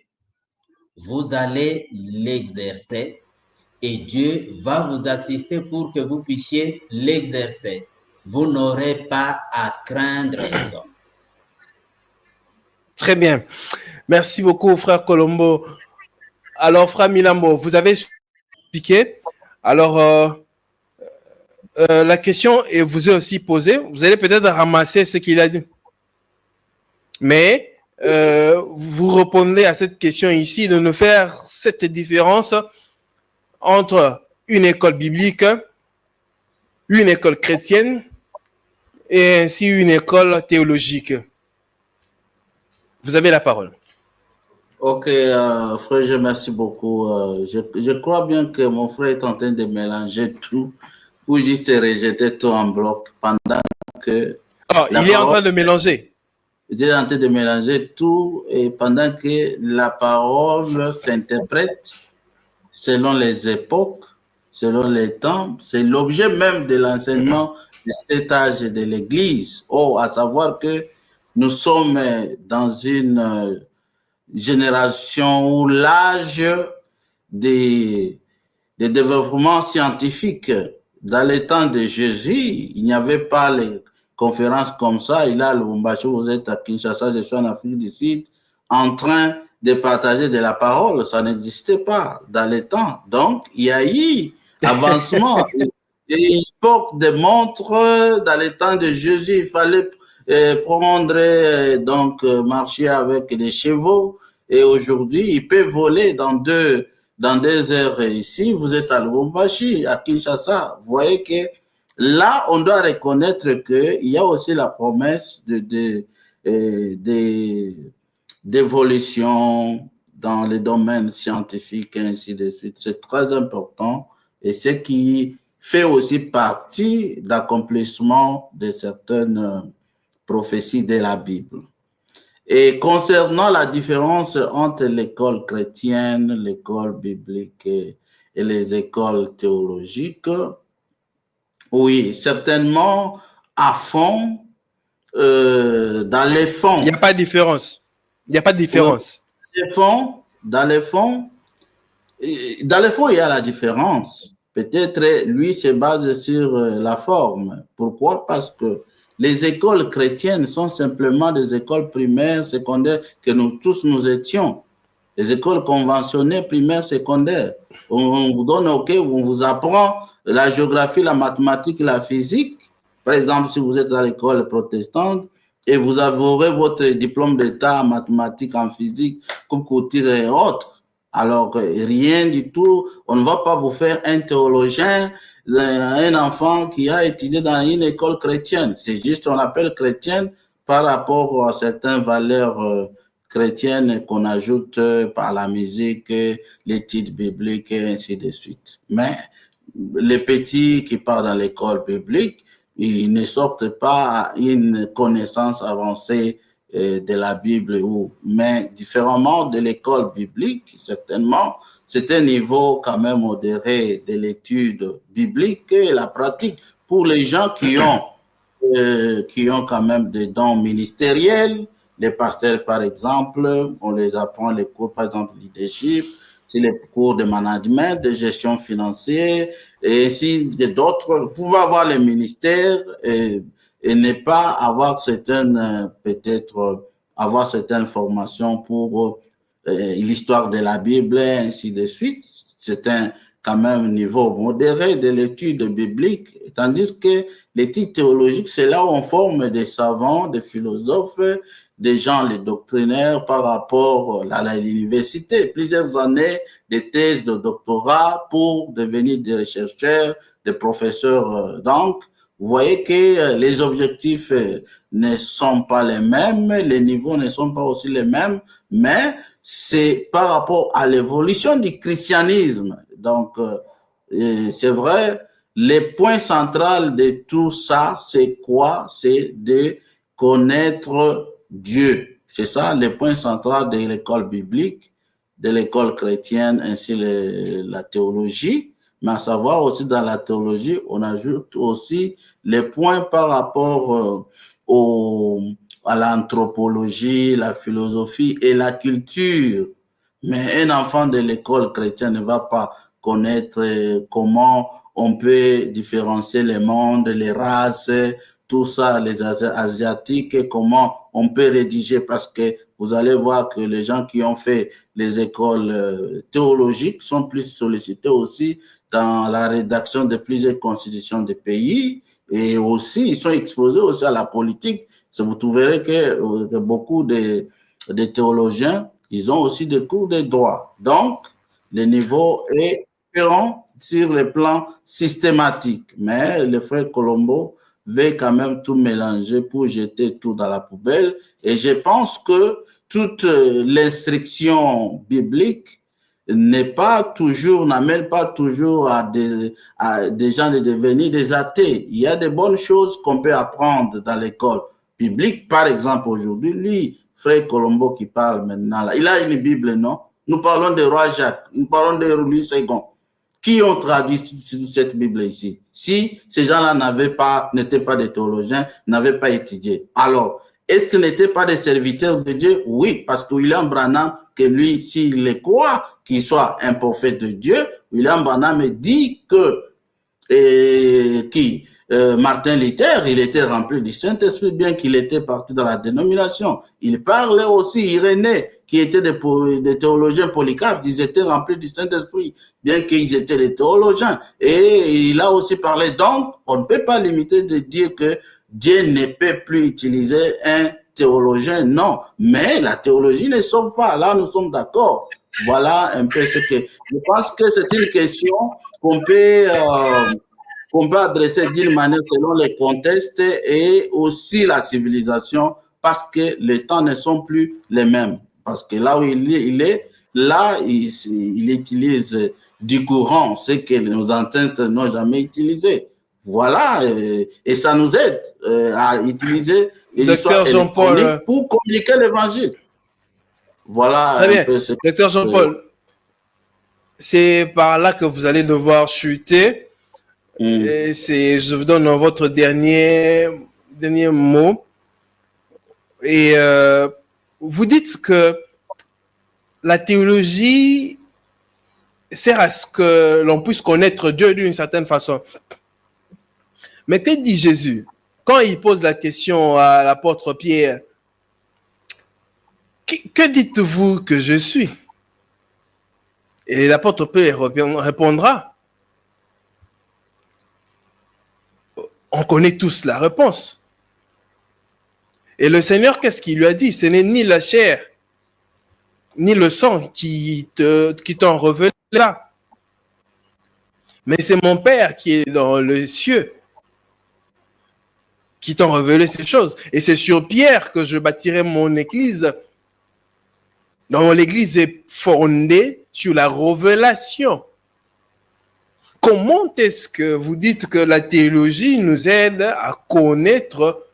vous allez l'exercer et Dieu va vous assister pour que vous puissiez l'exercer. Vous n'aurez pas à craindre les hommes. Très bien. Merci beaucoup, frère Colombo. Alors, frère Milambo, vous avez expliqué. Alors, la question vous est aussi posée. Vous allez peut-être ramasser ce qu'il a dit. Mais vous répondez à cette question ici, de nous faire cette différence entre une école biblique, une école chrétienne et ainsi une école théologique. Vous avez la parole. Ok, frère, je merci beaucoup. Je crois bien que mon frère est en train de mélanger tout ou juste rejeter tout en bloc pendant que il est en train de mélanger. Il est en train de mélanger tout et pendant que la parole s'interprète selon les époques, selon les temps, c'est l'objet même de l'enseignement de cet âge de l'Église. À savoir que nous sommes dans une génération où l'âge des développements scientifiques, dans les temps de Jésus, il n'y avait pas les conférences comme ça. Il a le Lubumbashi, vous êtes à Kinshasa, je suis en Afrique du Sud, en train de partager de la parole. Ça n'existait pas dans les temps. Donc, il y a eu avancement. Et il porte des montres dans les temps de Jésus. Il fallait prendre, donc marcher avec des chevaux. Et aujourd'hui, il peut voler dans des heures ici. Vous êtes à Lubumbashi, à Kinshasa. Vous voyez que là, on doit reconnaître qu'il y a aussi la promesse d'évolution dans les domaines scientifiques et ainsi de suite. C'est très important et ce qui fait aussi partie d'accomplissement de certaines prophéties de la Bible. Et concernant la différence entre l'école chrétienne, l'école biblique et les écoles théologiques, oui, certainement à fond, dans les fonds. Il n'y a pas de différence. Il n'y a pas de différence. Dans les fonds, il y a la différence. Peut-être lui se base sur la forme. Pourquoi? Parce que les écoles chrétiennes sont simplement des écoles primaires, secondaires que nous tous nous étions. Les écoles conventionnées, primaires, secondaires. On vous donne, on vous apprend la géographie, la mathématique, la physique. Par exemple, si vous êtes à l'école protestante et vous aurez votre diplôme d'état en mathématiques, en physique, comme couture et autres. Alors, rien du tout. On ne va pas vous faire un théologien, un enfant qui a étudié dans une école chrétienne. C'est juste, on appelle chrétienne par rapport à certaines valeurs chrétiennes qu'on ajoute par la musique, l'étude biblique et ainsi de suite. Mais les petits qui partent dans l'école biblique, ils ne sortent pas à une connaissance avancée de la Bible, mais différemment de l'école biblique, certainement, c'est un niveau quand même modéré de l'étude biblique et la pratique pour les gens qui ont quand même des dons ministériels. Les pasteurs, par exemple, on les apprend les cours, par exemple, leadership, c'est les cours de management, de gestion financière, et ainsi d'autres. Vous pouvez avoir les ministères et ne pas avoir certaines, peut-être, avoir certaines formations pour l'histoire de la Bible, et ainsi de suite. C'est quand même un niveau modéré de l'étude biblique, tandis que l'étude théologique, c'est là où on forme des savants, des philosophes, des gens, les doctrinaires par rapport à l'université. Plusieurs années de thèses, de doctorat pour devenir des chercheurs, des professeurs. Donc, vous voyez que les objectifs ne sont pas les mêmes, les niveaux ne sont pas aussi les mêmes, mais c'est par rapport à l'évolution du christianisme. Donc, c'est vrai, les points centraux de tout ça, c'est quoi? C'est de connaître Dieu. C'est ça, les points centraux de l'école biblique, de l'école chrétienne, ainsi la théologie. Mais à savoir aussi dans la théologie, on ajoute aussi les points par rapport à l'anthropologie, la philosophie et la culture. Mais un enfant de l'école chrétienne ne va pas connaître comment on peut différencier les mondes, les races, tout ça, les asiatiques, comment on peut rédiger, parce que vous allez voir que les gens qui ont fait les écoles théologiques sont plus sollicités aussi dans la rédaction de plusieurs constitutions de pays, et aussi ils sont exposés aussi à la politique. Vous trouverez que beaucoup de des théologiens, ils ont aussi des cours de droit. Donc, le niveau est différent sur le plan systématique. Mais le frère Colombo veut quand même tout mélanger pour jeter tout dans la poubelle. Et je pense que toute l'instruction biblique n'amène pas toujours à des gens de devenir des athées. Il y a des bonnes choses qu'on peut apprendre dans l'école biblique. Par exemple, aujourd'hui, lui, frère Colombo qui parle maintenant, là, il a une Bible, non? Nous parlons de roi Jacques, nous parlons de Louis II. Qui ont traduit cette Bible ici? Si ces gens-là n'étaient pas des théologiens, n'avaient pas étudié. Alors, est-ce qu'ils n'étaient pas des serviteurs de Dieu? Oui, parce que William Branham, que lui, s'il le croit, qu'il soit un prophète de Dieu, William Branham dit que Martin Luther, il était rempli du Saint-Esprit, bien qu'il était parti dans la dénomination. Il parlait aussi Irénée, qui était des théologiens Polycarpe, ils étaient remplis du Saint-Esprit, bien qu'ils étaient des théologiens. Et il a aussi parlé, donc, on ne peut pas limiter de dire que Dieu ne peut plus utiliser un théologien, non. Mais la théologie ne sauve pas, là nous sommes d'accord. Voilà un peu ce que... Je pense que c'est une question qu'on peut adresser d'une manière selon les contextes et aussi la civilisation, parce que les temps ne sont plus les mêmes. Parce que là où il utilise du courant, ce que nos ancêtres n'ont jamais utilisé. Voilà, et ça nous aide à utiliser les histoires électroniques pour communiquer l'évangile. Voilà. Très bien. Docteur Jean-Paul, c'est par là que vous allez devoir chuter. Et je vous donne votre dernier mot. Et vous dites que la théologie sert à ce que l'on puisse connaître Dieu d'une certaine façon. Mais que dit Jésus quand il pose la question à l'apôtre Pierre? Que dites-vous que je suis? Et l'apôtre Pierre répondra. On connaît tous la réponse. Et le Seigneur, qu'est-ce qu'il lui a dit? Ce n'est ni la chair, ni le sang qui t'ont révélé là. Mais c'est mon Père qui est dans les cieux qui t'ont révélé ces choses. Et c'est sur Pierre que je bâtirai mon église. Donc l'église est fondée sur la révélation. Comment est-ce que vous dites que la théologie nous aide à connaître?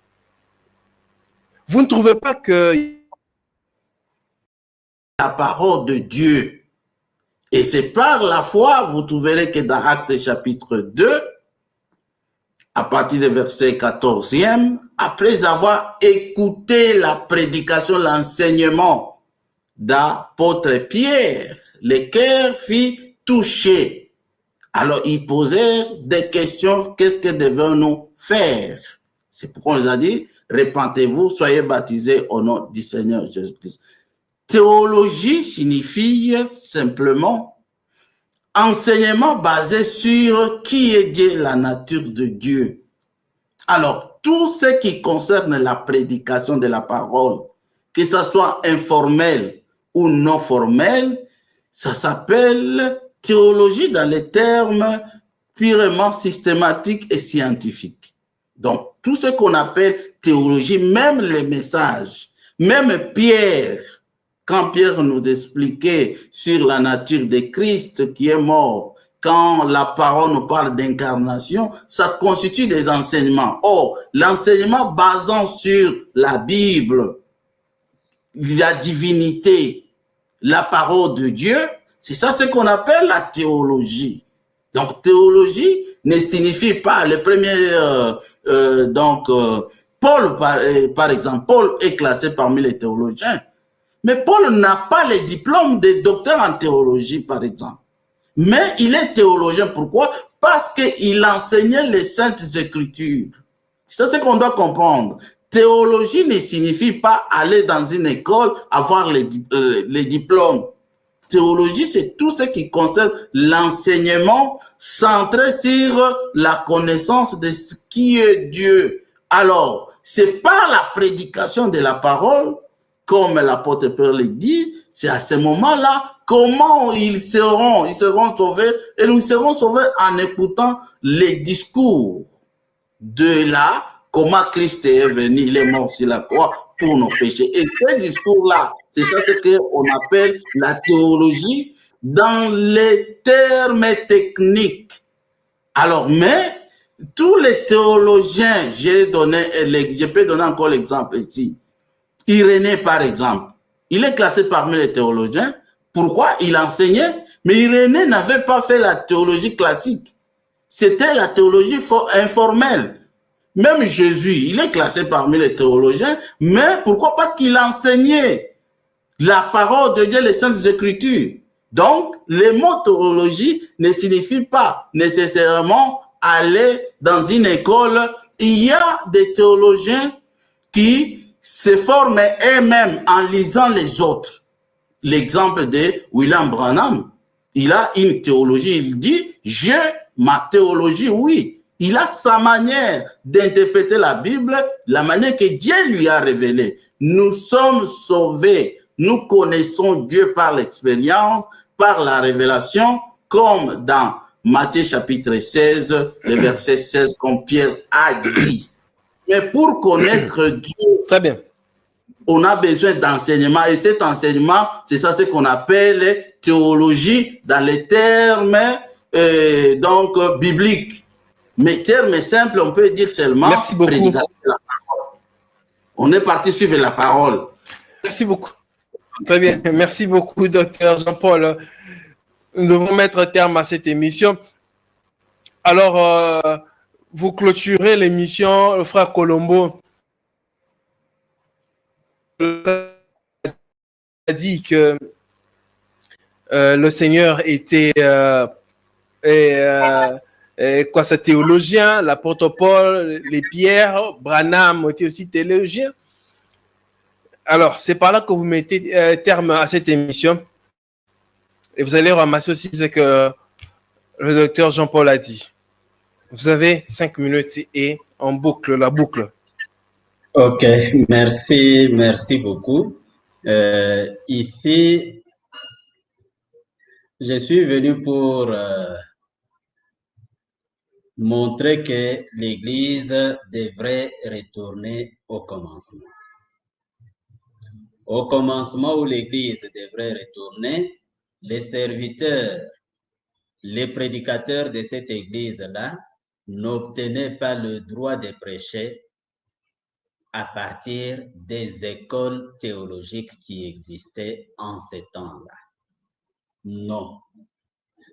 Vous ne trouvez pas que la parole de Dieu, et c'est par la foi, vous trouverez que dans Actes chapitre 2, à partir du verset 14e, après avoir écouté la prédication, l'enseignement d'apôtre Pierre, le cœur fut touché. Alors, il posait des questions, qu'est-ce que devons-nous faire? C'est pourquoi on nous a dit, repentez-vous, soyez baptisés au nom du Seigneur Jésus-Christ. Théologie signifie simplement enseignement basé sur qui est Dieu, la nature de Dieu. Alors, tout ce qui concerne la prédication de la parole, que ce soit informel ou non formel, ça s'appelle théologie dans les termes purement systématiques et scientifiques. Donc, tout ce qu'on appelle théologie, même les messages, même Pierre, quand Pierre nous expliquait sur la nature de Christ qui est mort, quand la parole nous parle d'incarnation, ça constitue des enseignements. Or, l'enseignement basant sur la Bible, la divinité, la parole de Dieu, c'est ça ce qu'on appelle la théologie. Donc, théologie ne signifie pas, le premier, Paul, par exemple, Paul est classé parmi les théologiens. Mais Paul n'a pas les diplômes de docteur en théologie, par exemple. Mais il est théologien. Pourquoi? Parce qu'il enseignait les saintes écritures. C'est ce qu'on doit comprendre. Théologie ne signifie pas aller dans une école, avoir les diplômes. Théologie, c'est tout ce qui concerne l'enseignement centré sur la connaissance de ce qui est Dieu. Alors, c'est par la prédication de la parole comme l'apôtre Paul le dit, c'est à ce moment-là comment ils seront sauvés, et nous serons sauvés en écoutant les discours de là, comment Christ est venu, il est mort sur la croix pour nos péchés. Et ce discours-là, c'est ça ce qu'on appelle la théologie dans les termes techniques. Alors, mais tous les théologiens, je peux donner encore l'exemple ici. Irénée, par exemple, il est classé parmi les théologiens. Pourquoi? Il enseignait, mais Irénée n'avait pas fait la théologie classique. C'était la théologie informelle. Même Jésus, il est classé parmi les théologiens, mais pourquoi? Parce qu'il enseignait la parole de Dieu, les Saintes Écritures. Donc, les mots théologie ne signifient pas nécessairement aller dans une école. Il y a des théologiens qui se forment eux-mêmes en lisant les autres. L'exemple de William Branham, il a une théologie, il dit, j'ai ma théologie, oui. Il a sa manière d'interpréter la Bible, la manière que Dieu lui a révélée. Nous sommes sauvés, nous connaissons Dieu par l'expérience, par la révélation, comme dans Matthieu chapitre 16, le verset 16, comme Pierre a dit. Mais pour connaître Dieu, très bien, on a besoin d'enseignement, et cet enseignement, c'est ça ce qu'on appelle théologie dans les termes bibliques. Mais termes simples, on peut dire seulement merci beaucoup. Prédication de la parole. On est parti suivre la parole. Merci beaucoup. Très bien, merci beaucoup, docteur Jean-Paul. Nous devons mettre terme à cette émission. Alors, vous clôturez l'émission, le frère Colombo a dit que le Seigneur était sa théologien, l'apôtre Paul, les pierres, Branham était aussi théologien. Alors, c'est par là que vous mettez terme à cette émission. Et vous allez ramasser aussi ce que le docteur Jean-Paul a dit. Vous avez 5 minutes et en boucle, la boucle. Ok, merci beaucoup. Ici, je suis venu pour montrer que l'Église devrait retourner au commencement. Au commencement où l'Église devrait retourner, les serviteurs, les prédicateurs de cette Église-là n'obtenaient pas le droit de prêcher à partir des écoles théologiques qui existaient en ces temps-là. Non,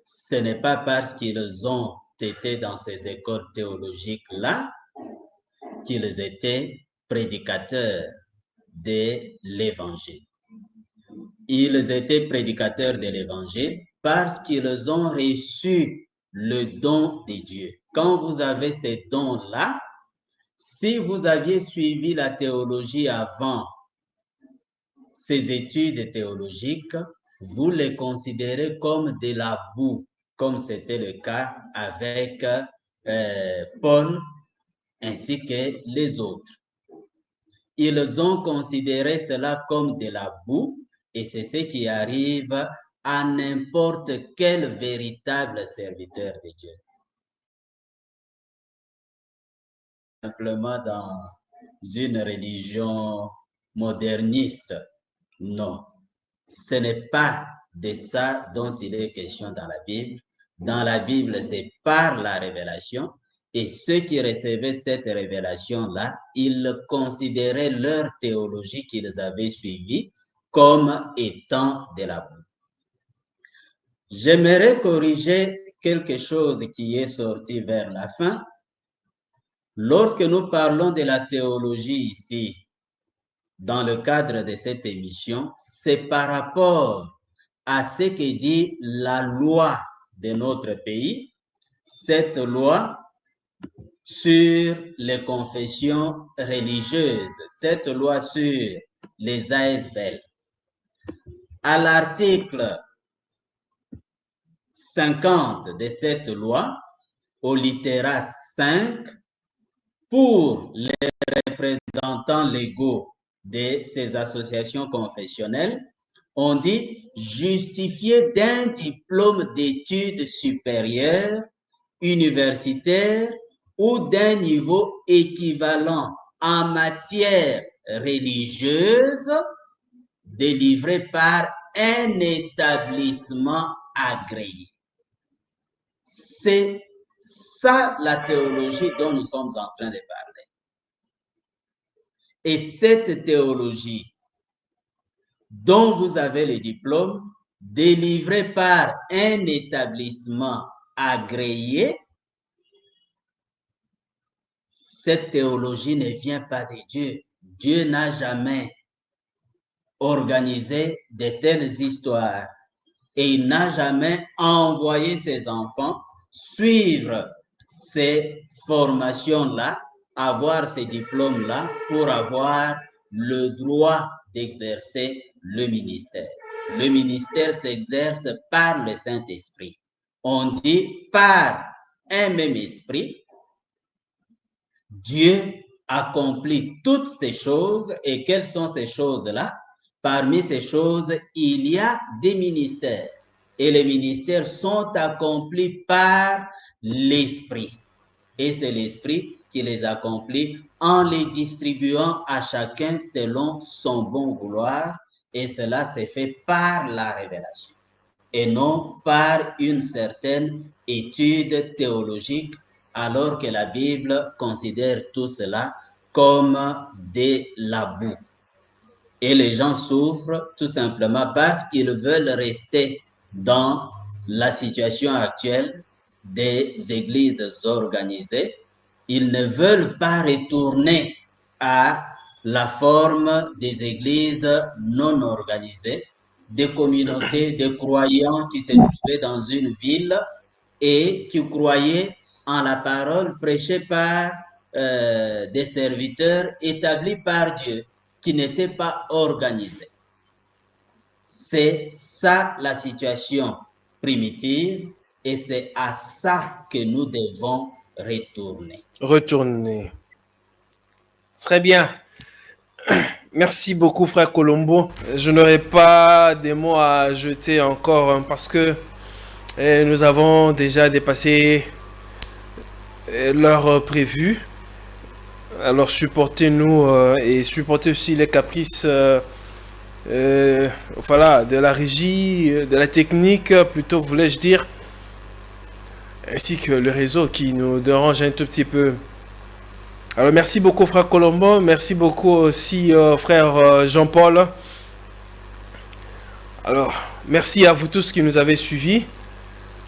ce n'est pas parce qu'ils ont été dans ces écoles théologiques-là qu'ils étaient prédicateurs de l'Évangile. Ils étaient prédicateurs de l'Évangile parce qu'ils ont reçu le don de Dieu. Quand vous avez ces dons-là, si vous aviez suivi la théologie avant ces études théologiques, vous les considérez comme de la boue, comme c'était le cas avec Paul ainsi que les autres. Ils ont considéré cela comme de la boue et c'est ce qui arrive à n'importe quel véritable serviteur de Dieu. Simplement dans une religion moderniste. Non, ce n'est pas de ça dont il est question dans la Bible. Dans la Bible, c'est par la révélation. Et ceux qui recevaient cette révélation-là, ils considéraient leur théologie qu'ils avaient suivie comme étant de la boue. J'aimerais corriger quelque chose qui est sorti vers la fin. Lorsque nous parlons de la théologie ici, dans le cadre de cette émission, c'est par rapport à ce que dit la loi de notre pays, cette loi sur les confessions religieuses, cette loi sur les ASBL. À l'article 50 de cette loi, au littérat 5, pour les représentants légaux de ces associations confessionnelles, on dit justifié d'un diplôme d'études supérieures, universitaires ou d'un niveau équivalent en matière religieuse délivré par un établissement agréé. C'est ça la théologie dont nous sommes en train de parler. Et cette théologie dont vous avez le diplôme délivré par un établissement agréé, cette théologie ne vient pas de Dieu. Dieu n'a jamais organisé de telles histoires et il n'a jamais envoyé ses enfants suivre ces formations-là, avoir ces diplômes-là pour avoir le droit d'exercer le ministère. Le ministère s'exerce par le Saint-Esprit. On dit par un même esprit, Dieu accomplit toutes ces choses. Et quelles sont ces choses-là? Parmi ces choses, il y a des ministères. Et les ministères sont accomplis par l'Esprit. Et c'est l'Esprit qui les accomplit en les distribuant à chacun selon son bon vouloir. Et cela s'est fait par la révélation et non par une certaine étude théologique, alors que la Bible considère tout cela comme de la boue. Et les gens souffrent tout simplement parce qu'ils veulent rester dans la situation actuelle des églises organisées. Ils ne veulent pas retourner à la forme des églises non organisées, des communautés de croyants qui se trouvaient dans une ville et qui croyaient en la parole prêchée par des serviteurs établis par Dieu, qui n'étaient pas organisés. C'est ça la situation primitive et c'est à ça que nous devons retourner. Retourner. Très bien. Merci beaucoup, frère Colombo. Je n'aurai pas des mots à jeter encore parce que nous avons déjà dépassé l'heure prévue. Alors supportez-nous et supportez aussi les caprices voilà, de la régie, de la technique, plutôt voulais-je dire, ainsi que le réseau qui nous dérange un tout petit peu. Alors merci beaucoup frère Colombo, merci beaucoup aussi frère Jean-Paul. Alors merci à vous tous qui nous avez suivis.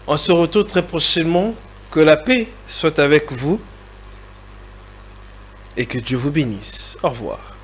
On se retrouve très prochainement. Que la paix soit avec vous et que Dieu vous bénisse. Au revoir.